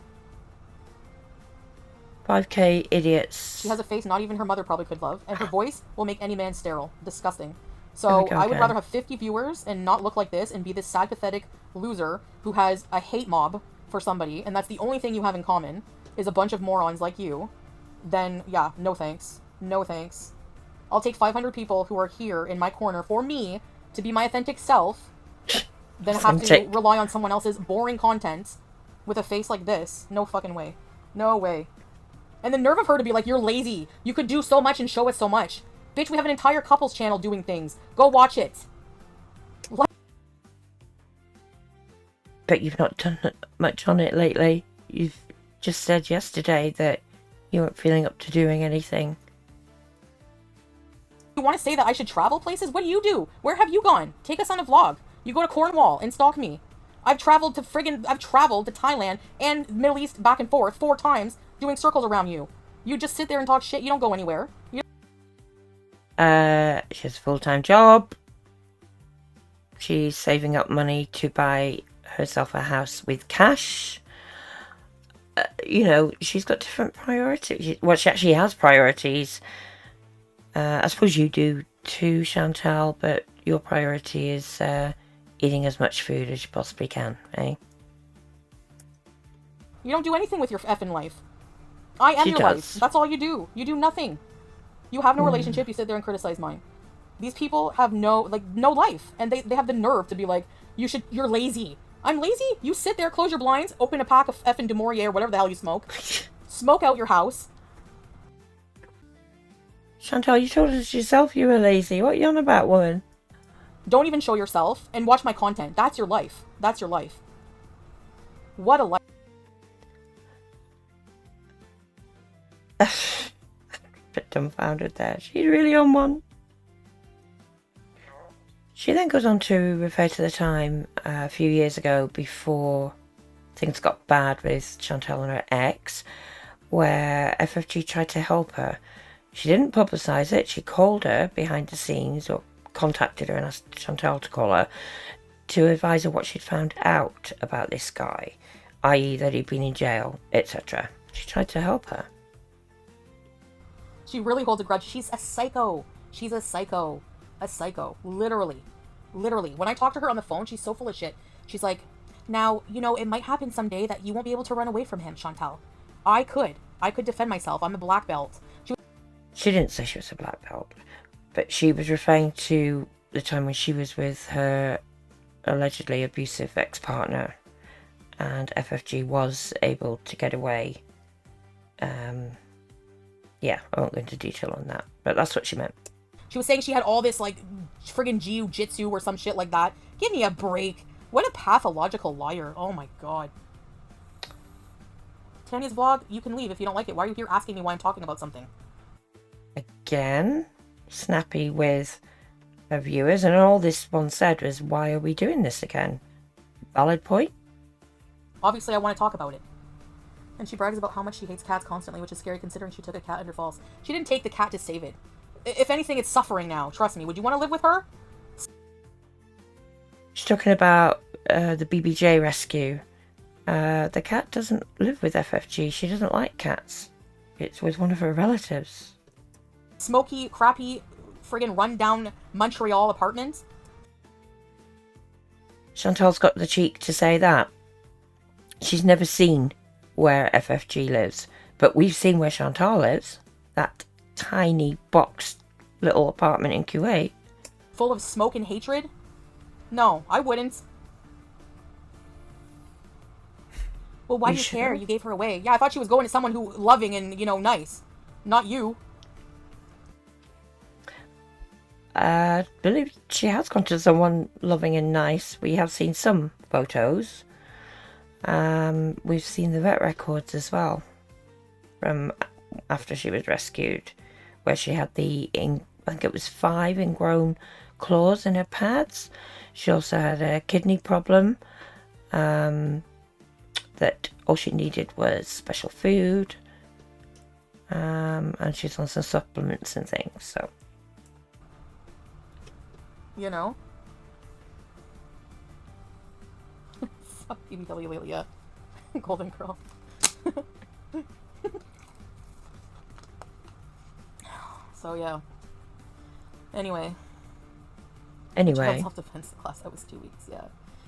5K idiots. She has a face not even her mother probably could love. And her voice will make any man sterile. Disgusting. There So we go I would again. rather have 50 viewers and not look like this and be this sad, pathetic loser who has a hate mob for somebody. And that's the only thing you have in common is a bunch of morons like you. Then, yeah, no thanks. No thanks. I'll take 500 people who are here in my corner for me to be my authentic self, then have to Authentic. rely on someone else's boring content with a face like this. No fucking way. No way. And the nerve of her to be like, you're lazy. You could do so much and show us so much. Bitch, we have an entire couples channel doing things. Go watch it. But you've not done much on it lately. You've just said yesterday that you weren't feeling up to doing anything. You want to say that I should travel places? What do you do? Where have you gone? Take us on a vlog. You go to Cornwall and stalk me. I've traveled to Thailand and Middle East back and forth 4 times doing circles around you. You just sit there and talk shit. You don't go anywhere. She has a full-time job. She's saving up money to buy herself a house with cash. You know, she's got different priorities. Well, she actually has priorities. I suppose you do too, Chantal, but your priority is eating as much food as you possibly can, eh? You don't do anything with your effing life. I am your life. That's all you do. You do nothing. You have no relationship. You sit there and criticize mine. These people have no life, and they have the nerve to be like, you're lazy. I'm lazy? You sit there, close your blinds, open a pack of effing Du Maurier or whatever the hell you smoke, smoke out your house. Chantal, you told us yourself you were lazy. What are you on about, woman? Don't even show yourself and watch my content. That's your life. That's your life. What a life. A bit dumbfounded there. She's really on one. She then goes on to refer to the time a few years ago before things got bad with Chantal and her ex, where FFG tried to help her. She didn't publicise it. She called her behind the scenes, or contacted her and asked Chantal to call her, to advise her what she'd found out about this guy, i.e. that he'd been in jail, etc. She tried to help her. She really holds a grudge. She's a psycho. She's a psycho. A psycho. Literally. Literally. When I talk to her on the phone, she's so full of shit. She's like, now, you know, it might happen someday that you won't be able to run away from him, Chantal. I could defend myself. I'm a black belt. She didn't say she was a black belt, but she was referring to the time when she was with her allegedly abusive ex-partner, and FFG was able to get away. Yeah, I won't go into detail on that, but that's what she meant. She was saying she had all this, like, friggin' jiu-jitsu or some shit like that. Give me a break. What a pathological liar. Oh my god. Tanya's vlog, you can leave if you don't like it. Why are you here asking me why I'm talking about something? Again, snappy with her viewers, and all this one said was, why are we doing this again? Valid point. Obviously, I want to talk about it. And she brags about how much she hates cats constantly, which is scary considering she took a cat under falls. She didn't take the cat to save it. If anything, it's suffering now. Trust me. Would you want to live with her? She's talking about the BBJ rescue. The cat doesn't live with FFG. She doesn't like cats. It's with one of her relatives. Smoky, crappy, friggin' run-down Montreal apartments. Chantal's got the cheek to say that. She's never seen where FFG lives, but we've seen where Chantal lives. That tiny boxed little apartment in Kuwait. Full of smoke and hatred? No, I wouldn't. Well, why do you care? You gave her away. Yeah, I thought she was going to someone who loving and, you know, nice. Not you. I believe she has gone to someone loving and nice. We have seen some photos. We've seen the vet records as well from after she was rescued, where she had I think it was 5 ingrown claws in her pads. She also had a kidney problem, that all she needed was special food, and she's on some supplements and things, so. You know? Fuck BBW Lilia. Golden Girl. So, yeah. Anyway. Self-defense class, that was 2 weeks, yeah.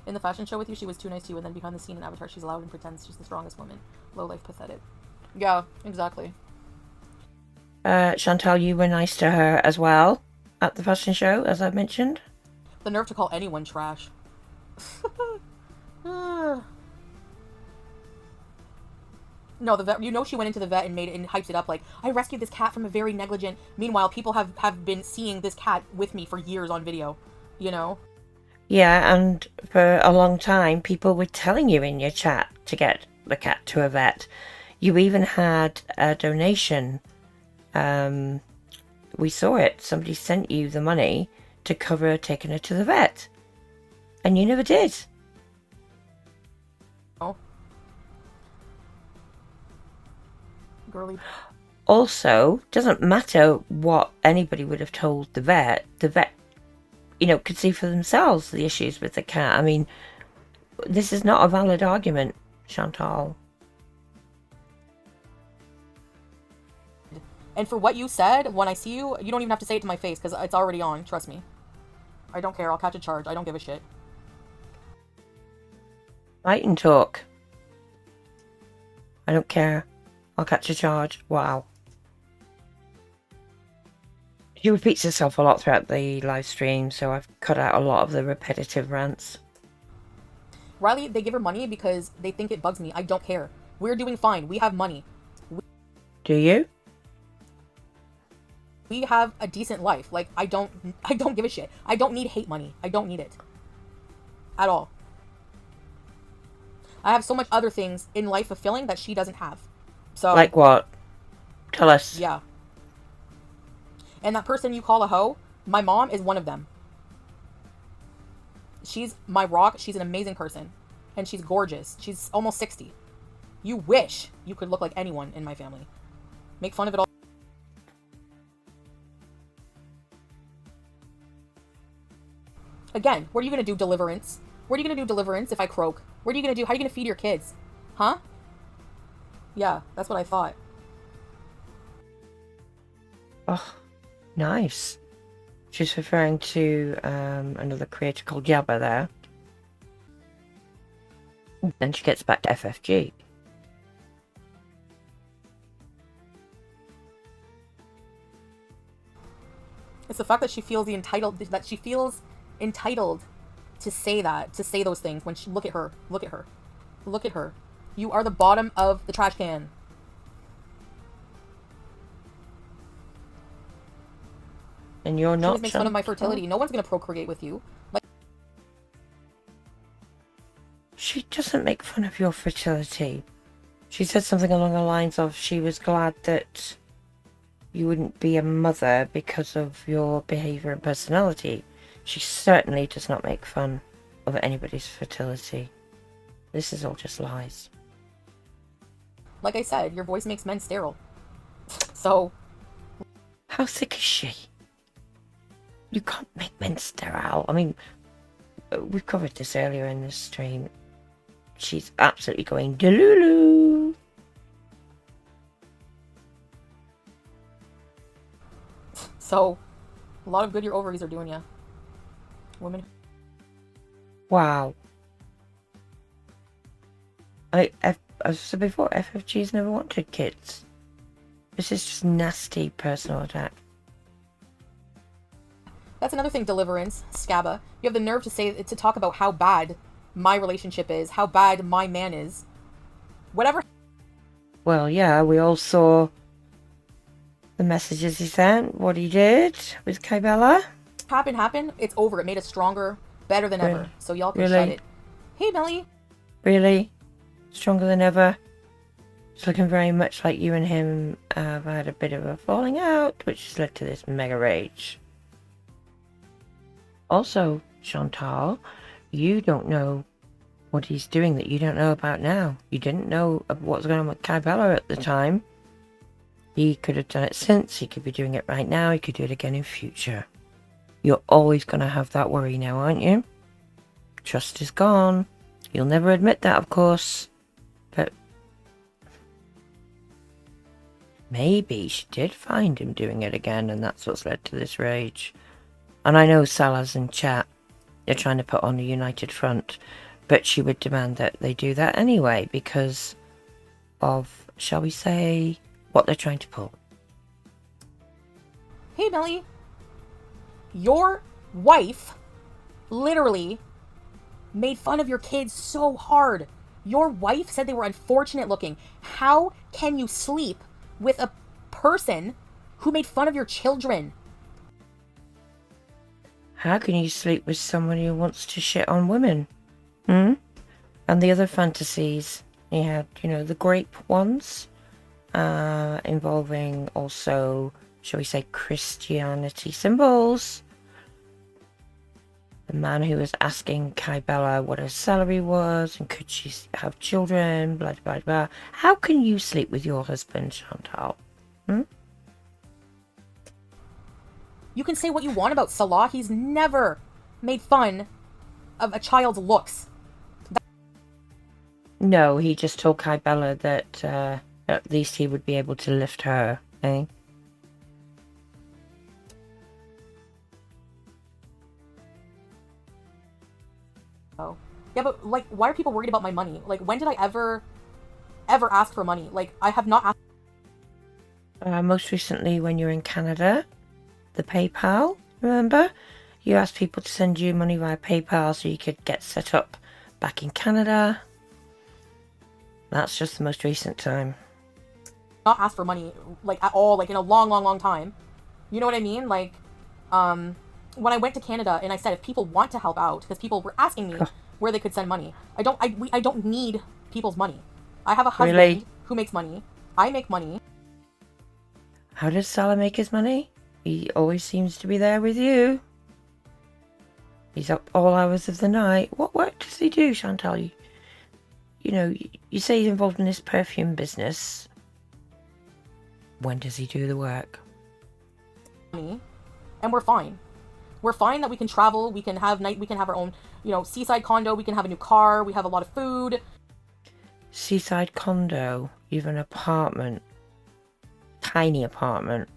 In the fashion show with you, she was too nice to you, and then behind the scene in Avatar, she's loud and pretends she's the strongest woman. Low life, pathetic. Yeah, exactly. Chantal, you were nice to her as well at the fashion show, as I mentioned. The nerve to call anyone trash. No, the vet, you know, she went into the vet and made it and hyped it up like, I rescued this cat from a very negligent. Meanwhile, people have been seeing this cat with me for years on video, you know? Yeah, and for a long time, people were telling you in your chat to get the cat to a vet. You even had a donation. We saw it. Somebody sent you the money to cover taking her to the vet. And you never did. Oh. Girly. Also, doesn't matter what anybody would have told the vet, you know, could see for themselves the issues with the cat. I mean, this is not a valid argument, Chantal. And for what you said, when I see you, you don't even have to say it to my face because it's already on. Trust me. I don't care. I'll catch a charge. I don't give a shit. Fight and talk. I don't care. I'll catch a charge. Wow. She repeats herself a lot throughout the live stream, so I've cut out a lot of the repetitive rants. Riley, they give her money because they think it bugs me. I don't care. We're doing fine. We have money. Do you? We have a decent life. Like, I don't give a shit. I don't need hate money. I don't need it. At all. I have so much other things in life fulfilling that she doesn't have. So, like what? Tell us. Yeah. And that person you call a hoe, my mom is one of them. She's my rock. She's an amazing person. And she's gorgeous. She's almost 60. You wish you could look like anyone in my family. Make fun of it all. Again, what are you going to do, Deliverance? What are you going to do, Deliverance, if I croak? What are you going to do? How are you going to feed your kids? Huh? Yeah, that's what I thought. Oh, nice. She's referring to another creator called Yabba there. Then she gets back to FFG. It's the fact that she feels entitled to say that, to say those things when she, look at her. You are the bottom of the trash can. And you're not. She just makes fun of my fertility. No one's gonna procreate with you. Like, she doesn't make fun of your fertility. She said something along the lines of she was glad that you wouldn't be a mother because of your behaviour and personality. She certainly does not make fun of anybody's fertility. This is all just lies. Like I said, your voice makes men sterile. So... How sick is she? You can't make men sterile. I mean, we've covered this earlier in this stream. She's absolutely going delulu. So, a lot of good your ovaries are doing ya. Women. Wow. As I said before, FFG's never wanted kids. This is just nasty personal attack. That's another thing, Deliverance, Scabba. You have the nerve to talk about how bad my relationship is, how bad my man is. Whatever. Well, yeah, we all saw the messages he sent, what he did with Kybella. Happened. It's over. It made us stronger, better than ever. So y'all can Really? shut it. Hey, Melly. Really? Stronger than ever? It's looking very much like you and him have had a bit of a falling out, which has led to this mega rage. Also, Chantal, you don't know what he's doing that you don't know about now. You didn't know what was going on with Kybella at the time. He could have done it since. He could be doing it right now. He could do it again in future. You're always going to have that worry now, aren't you? Trust is gone. You'll never admit that, of course. But maybe she did find him doing it again, and that's what's led to this rage. And I know Salah's in chat. They're trying to put on a united front, but she would demand that they do that anyway because of, shall we say, what they're trying to pull. Hey, Melly. Your wife literally made fun of your kids so hard. Your wife said they were unfortunate looking. How can you sleep with a person who made fun of your children? How can you sleep with someone who wants to shit on women? Hmm? And the other fantasies. You had, you know, the grape ones, involving also, shall we say, Christianity symbols. The man who was asking Kybella what her salary was and could she have children, blah, blah, blah. How can you sleep with your husband, Chantal? Hmm? You can say what you want about Salah. He's never made fun of a child's looks. No, he just told Kybella that at least he would be able to lift her, eh? Oh. Yeah, but, like, why are people worried about my money? Like, when did I ever ask for money? Like, I have not asked... Most recently when you're in Canada, the PayPal, remember? You asked people to send you money via PayPal so you could get set up back in Canada. That's just the most recent time. Not asked for money, like, at all, like, in a long, long, long time. You know what I mean? Like, when I went to Canada and I said if people want to help out, because people were asking me where they could send money. I don't need people's money. I have a husband who makes money. I make money. How does Salah make his money? He always seems to be there with you. He's up all hours of the night. What work does he do, Chantal? You know, you say he's involved in this perfume business. When does he do the work? And we're fine. We're fine that we can travel, we can have our own, you know, seaside condo, we can have a new car, we have a lot of food. Seaside condo, you have an apartment. Tiny apartment.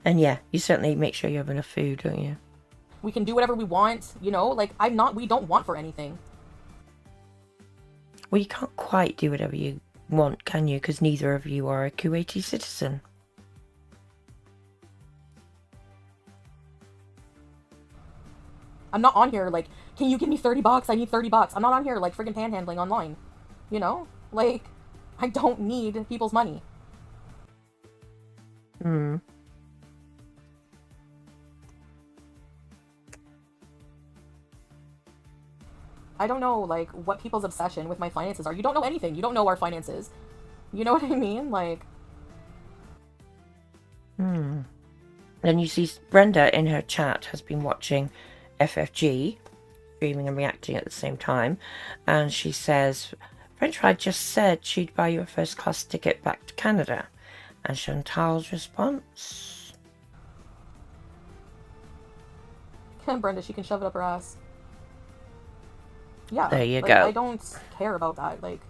And yeah, you certainly make sure you have enough food, don't you? We can do whatever we want, you know, like, we don't want for anything. Well, you can't quite do whatever you want, can you? Because neither of you are a Kuwaiti citizen. I'm not on here like, can you give me 30 bucks? I need 30 bucks. I'm not on here like friggin' panhandling online. You know? Like, I don't need people's money. Hmm. I don't know, like, what people's obsession with my finances are. You don't know anything. You don't know our finances. You know what I mean? Like... Hmm. Then you see Brenda in her chat has been watching FFG, streaming and reacting at the same time. And she says, French Fry just said she'd buy you a first class ticket back to Canada. And Chantal's response? Brenda, she can shove it up her ass. Yeah, there you like, go. I don't care about that. Like,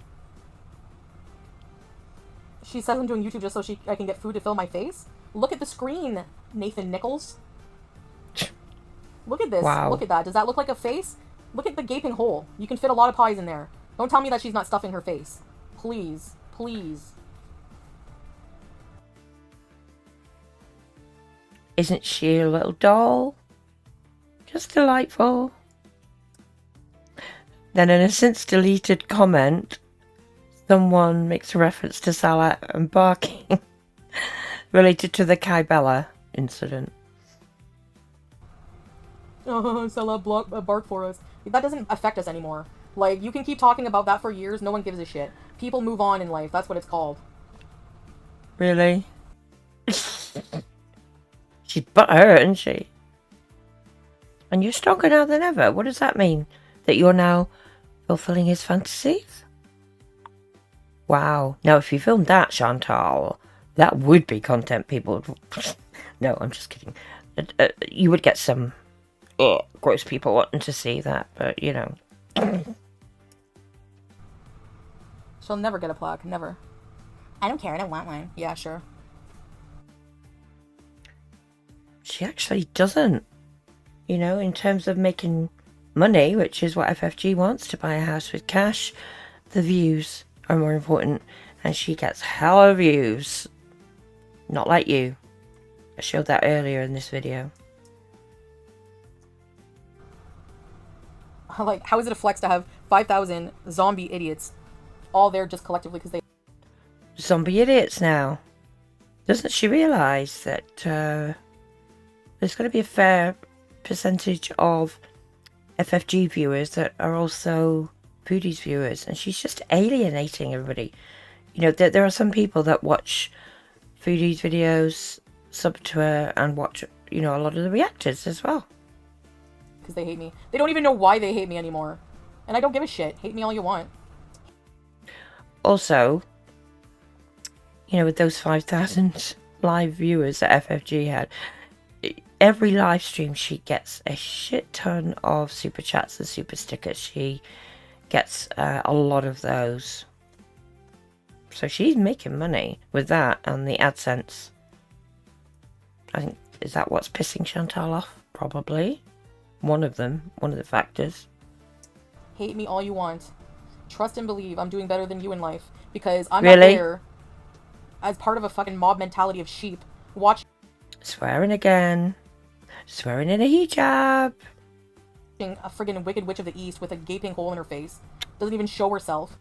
she says I'm doing YouTube just so I can get food to fill my face. Look at the screen, Nathan Nichols. Look at this. Wow. Look at that. Does that look like a face? Look at the gaping hole. You can fit a lot of pies in there. Don't tell me that she's not stuffing her face. Please. Please. Isn't she a little doll? Just delightful. Then in a since deleted comment, someone makes a reference to Salah and barking related to the Kybella incident. Oh, Salah barked for us. That doesn't affect us anymore. Like, you can keep talking about that for years, no one gives a shit. People move on in life, that's what it's called. Really? She's butthurt, isn't she? And you're stronger now than ever. What does that mean? That you're now fulfilling his fantasies? Wow. Now, if you filmed that, Chantal, that would be content people... No, I'm just kidding. You would get some gross people wanting to see that, but, you know. She'll never get a plaque. Never. I don't care. I don't want one. Yeah, sure. She actually doesn't. You know, in terms of making money, which is what FFG wants, to buy a house with cash, the views are more important. And she gets hella views. Not like you. I showed that earlier in this video. Like, how is it a flex to have 5,000 zombie idiots all there just collectively because they... Zombie idiots now. Doesn't she realise that there's going to be a fair percentage of FFG viewers that are also Foodie's viewers, and she's just alienating everybody. You know, there are some people that watch Foodie's videos, sub to her, and watch, you know, a lot of the reactors as well. Because they hate me. They don't even know why they hate me anymore. And I don't give a shit. Hate me all you want. Also, you know, with those 5,000 live viewers that FFG had, every live stream she gets a shit ton of super chats and super stickers. She gets a lot of those. So she's making money with that and the AdSense. I think, is that what's pissing Chantal off? Probably. One of them. One of the factors. Hate me all you want. Trust and believe I'm doing better than you in life. Because I'm Really? not there as part of a fucking mob mentality of sheep. Watching Swearing again. Swearing in a hijab. a friggin' wicked witch of the east with a gaping hole in her face. Doesn't even show herself.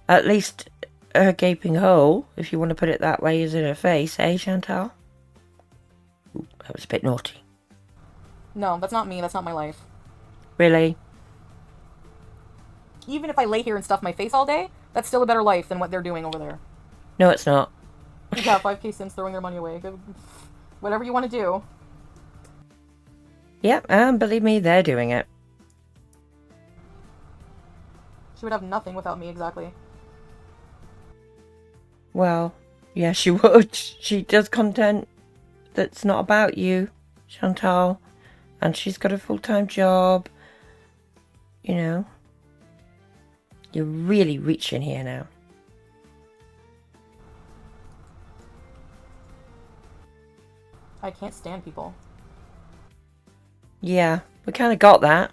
At least her gaping hole, if you want to put it that way, is in her face, eh, Chantal? Ooh, that was a bit naughty. No, that's not me. That's not my life. Really? Even if I lay here and stuff my face all day, that's still a better life than what they're doing over there. No, it's not. Yeah, 5K Sims throwing their money away. Whatever you want to do. Yep, and believe me, they're doing it. She would have nothing without me, exactly. Well, yeah, she would. She does content that's not about you, Chantal. And she's got a full-time job. You know. You're really reaching here now. I can't stand people. Yeah, we kind of got that.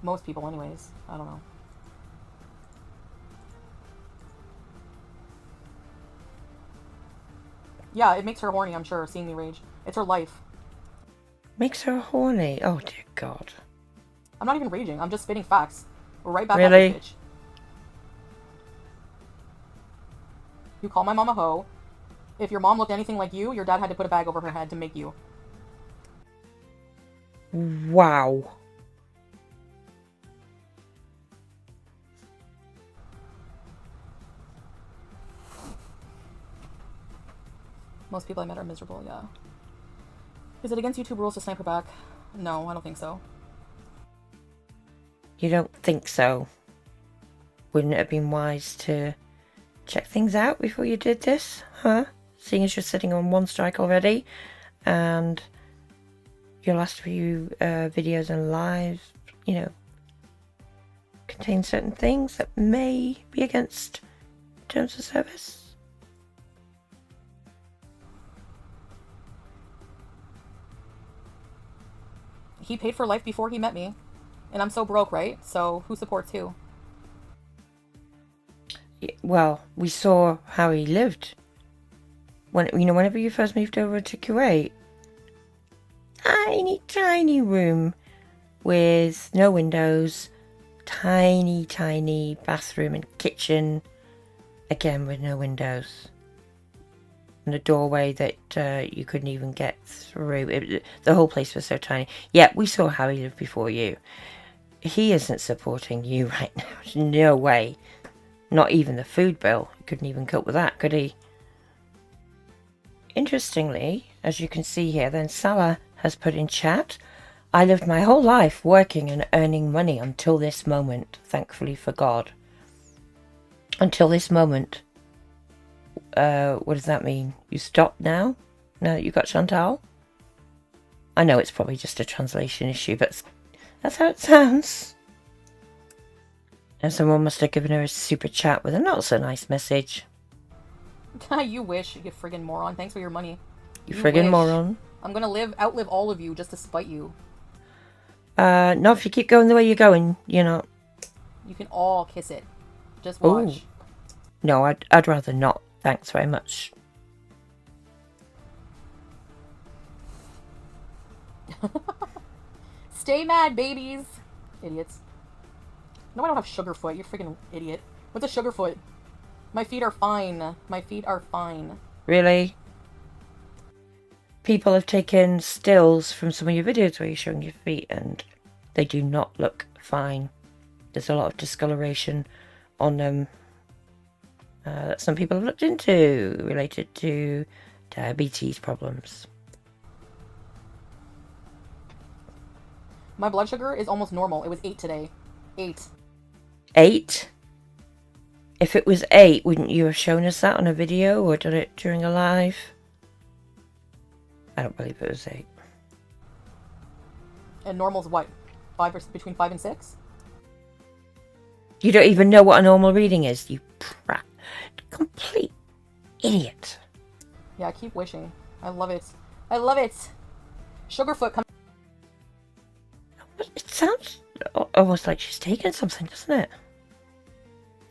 Most people, anyways. I don't know. Yeah, it makes her horny, I'm sure, seeing me rage. It's her life. Makes her horny. Oh, dear God. I'm not even raging. I'm just spitting facts. We're right back Really? at this bitch. You call my mom a hoe. If your mom looked anything like you, your dad had to put a bag over her head to make you. Wow. Most people I met are miserable, yeah. Is it against YouTube rules to snipe her back? No, I don't think so. You don't think so? Wouldn't it have been wise to check things out before you did this? Huh? Seeing as you're sitting on 1 strike already, and your last few videos and lives, you know, contain certain things that may be against terms of service. He paid for life before he met me. And I'm so broke, right? So who supports who? Well, we saw how he lived. When, you know, whenever you first moved over to Kuwait, tiny room with no windows, tiny bathroom and kitchen, again with no windows, and a doorway that you couldn't even get through. The whole place was so tiny. Yeah, we saw how he lived before you. He isn't supporting you right now. No way. Not even the food bill. He couldn't even cope with that, could he? Interestingly, as you can see here, then Salah has put in chat, I lived my whole life working and earning money until this moment, thankfully for God. Until this moment. What does that mean? You stopped now? Now that you've got Chantal? I know it's probably just a translation issue, but that's how it sounds. And someone must have given her a super chat with a not so nice message. You wish, you friggin' moron. Thanks for your money. You friggin' wish. moron. I'm gonna outlive all of you just to spite you. No, if you keep going the way you're going, you're not. You can all kiss it. Just watch. Ooh. No, I'd rather not. Thanks very much. Stay mad, babies. Idiots. No, I don't have Sugarfoot. You're freaking idiot. What's a Sugarfoot? My feet are fine. My feet are fine. Really? People have taken stills from some of your videos where you're showing your feet and they do not look fine. There's a lot of discoloration on them that some people have looked into related to diabetes problems. My blood sugar is almost normal. It was 8 today. 8. 8? If it was 8, wouldn't you have shown us that on a video or done it during a live? I don't believe it was 8. And normal's what? 5 or between 5 and 6? You don't even know what a normal reading is, you prat. Complete idiot. Yeah, I keep wishing. I love it. I love it. Sugarfoot, come. It sounds almost like she's taken something, doesn't it?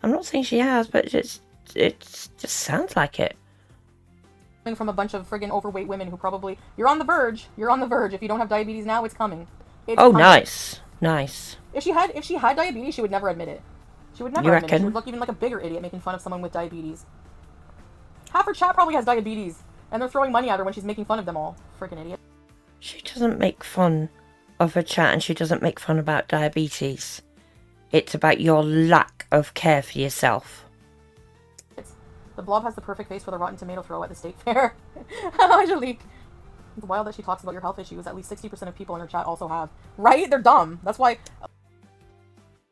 I'm not saying she has, but it just sounds like it. From a bunch of friggin' overweight women who probably... You're on the verge. You're on the verge. If you don't have diabetes now, it's coming. It's oh, coming. nice. Nice. If she had diabetes, she would never admit it. She would never You admit it. She reckon? would look even like a bigger idiot making fun of someone with diabetes. Half her chat probably has diabetes. And they're throwing money at her when she's making fun of them all. Freaking idiot. She doesn't make fun of her chat and she doesn't make fun about diabetes. It's about your lack of care for yourself. The blob has the perfect face for the rotten tomato throw at the state fair. Angelique. It's wild that she talks about your health issues. At least 60% of people in her chat also have. Right? They're dumb. That's why...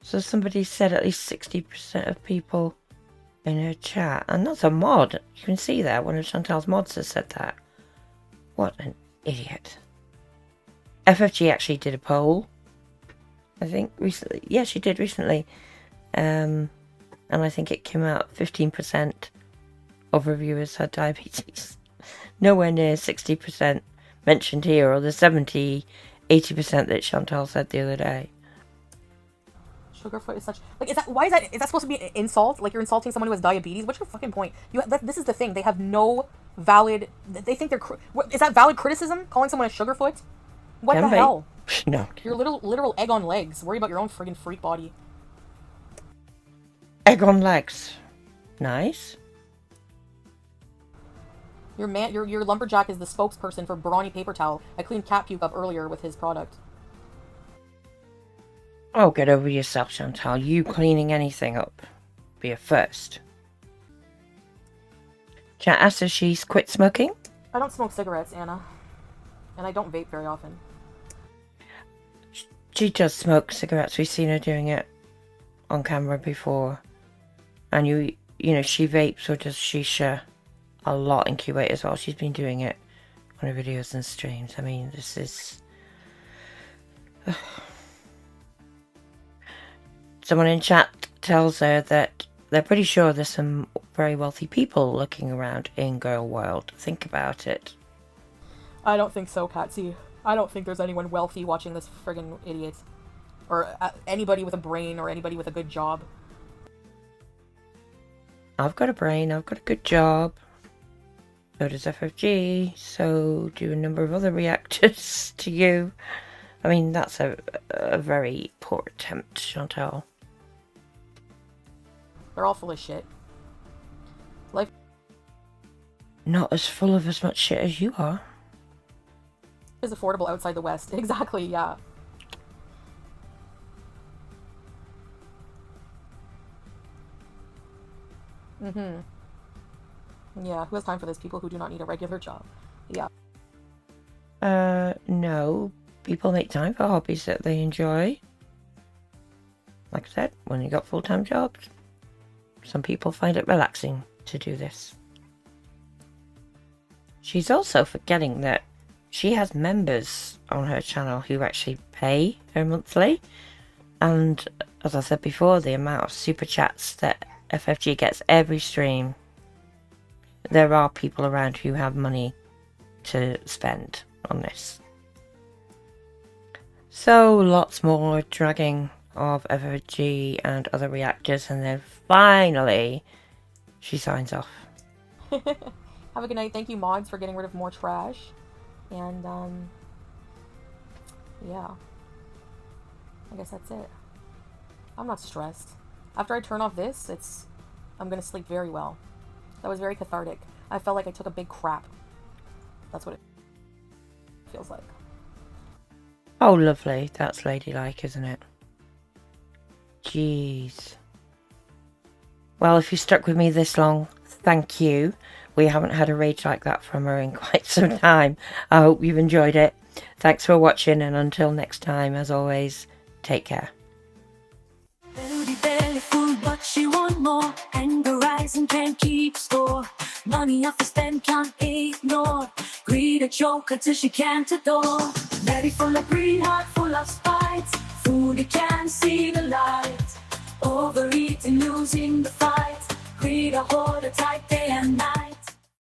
So somebody said at least 60% of people in her chat. And that's a mod. You can see there. One of Chantal's mods has said that. What an idiot. FFG actually did a poll. I think recently. Yeah, she did recently. And I think it came out 15% of reviewers had diabetes. Nowhere near 60% mentioned here, or the 70, 80% that Chantal said the other day. Sugarfoot is such... Like, why is that supposed to be an insult? Like, you're insulting someone who has diabetes? What's your fucking point? This is the thing. They have no valid... They think they're... Is that valid criticism? Calling someone a sugarfoot? What the hell? No. You're literal egg on legs. Worry about your own friggin' freak body. Egg on legs. Nice. Your lumberjack is the spokesperson for Brawny Paper Towel. I cleaned cat puke up earlier with his product. Oh, get over yourself, Chantal. You cleaning anything up. Be a first. Chat asked if she's quit smoking. I don't smoke cigarettes, Anna. And I don't vape very often. She does smoke cigarettes. We've seen her doing it on camera before. And you know, she vapes or does shisha a lot in Kuwait as well. She's been doing it on her videos and streams. I mean, this is... Someone in chat tells her that they're pretty sure there's some very wealthy people looking around in Girl World. Think about it. I don't think so, Katsy. I don't think there's anyone wealthy watching this friggin' idiot. Or anybody with a brain or anybody with a good job. I've got a brain, I've got a good job. So does FFG, so do a number of other reactors to you. I mean, that's a very poor attempt, Chantal. They're all full of shit. Life Not as full of as much shit as you are. is affordable outside the West. Exactly, yeah. Yeah, who has time for this? People who do not need a regular job. Yeah. No. People make time for hobbies that they enjoy. Like I said, when you got full-time jobs, some people find it relaxing to do this. She's also forgetting that she has members on her channel who actually pay her monthly. And as I said before, the amount of super chats that FFG gets every stream, there are people around who have money to spend on this. So lots more dragging of FFG and other reactors, and then finally she signs off. Have a good night. Thank you, mods, for getting rid of more trash. And, yeah. I guess that's it. I'm not stressed. After I turn off this, I'm gonna sleep very well. That was very cathartic. I felt like I took a big crap. That's what it feels like. Oh, lovely. That's ladylike, isn't it? Jeez. Well, if you stuck with me this long, thank you. We haven't had a rage like that from her in quite some time. I hope you've enjoyed it. Thanks for watching, and until next time, as always, take care. Belly full, but she want more. Anger rising, can't keep score. Money off the spend, can't ignore. Greed a joke until she can't adore. Belly full of greed, heart full of spite. Foodie can't see the light. Overeating, losing the fight. Greed a hold her tight day and night.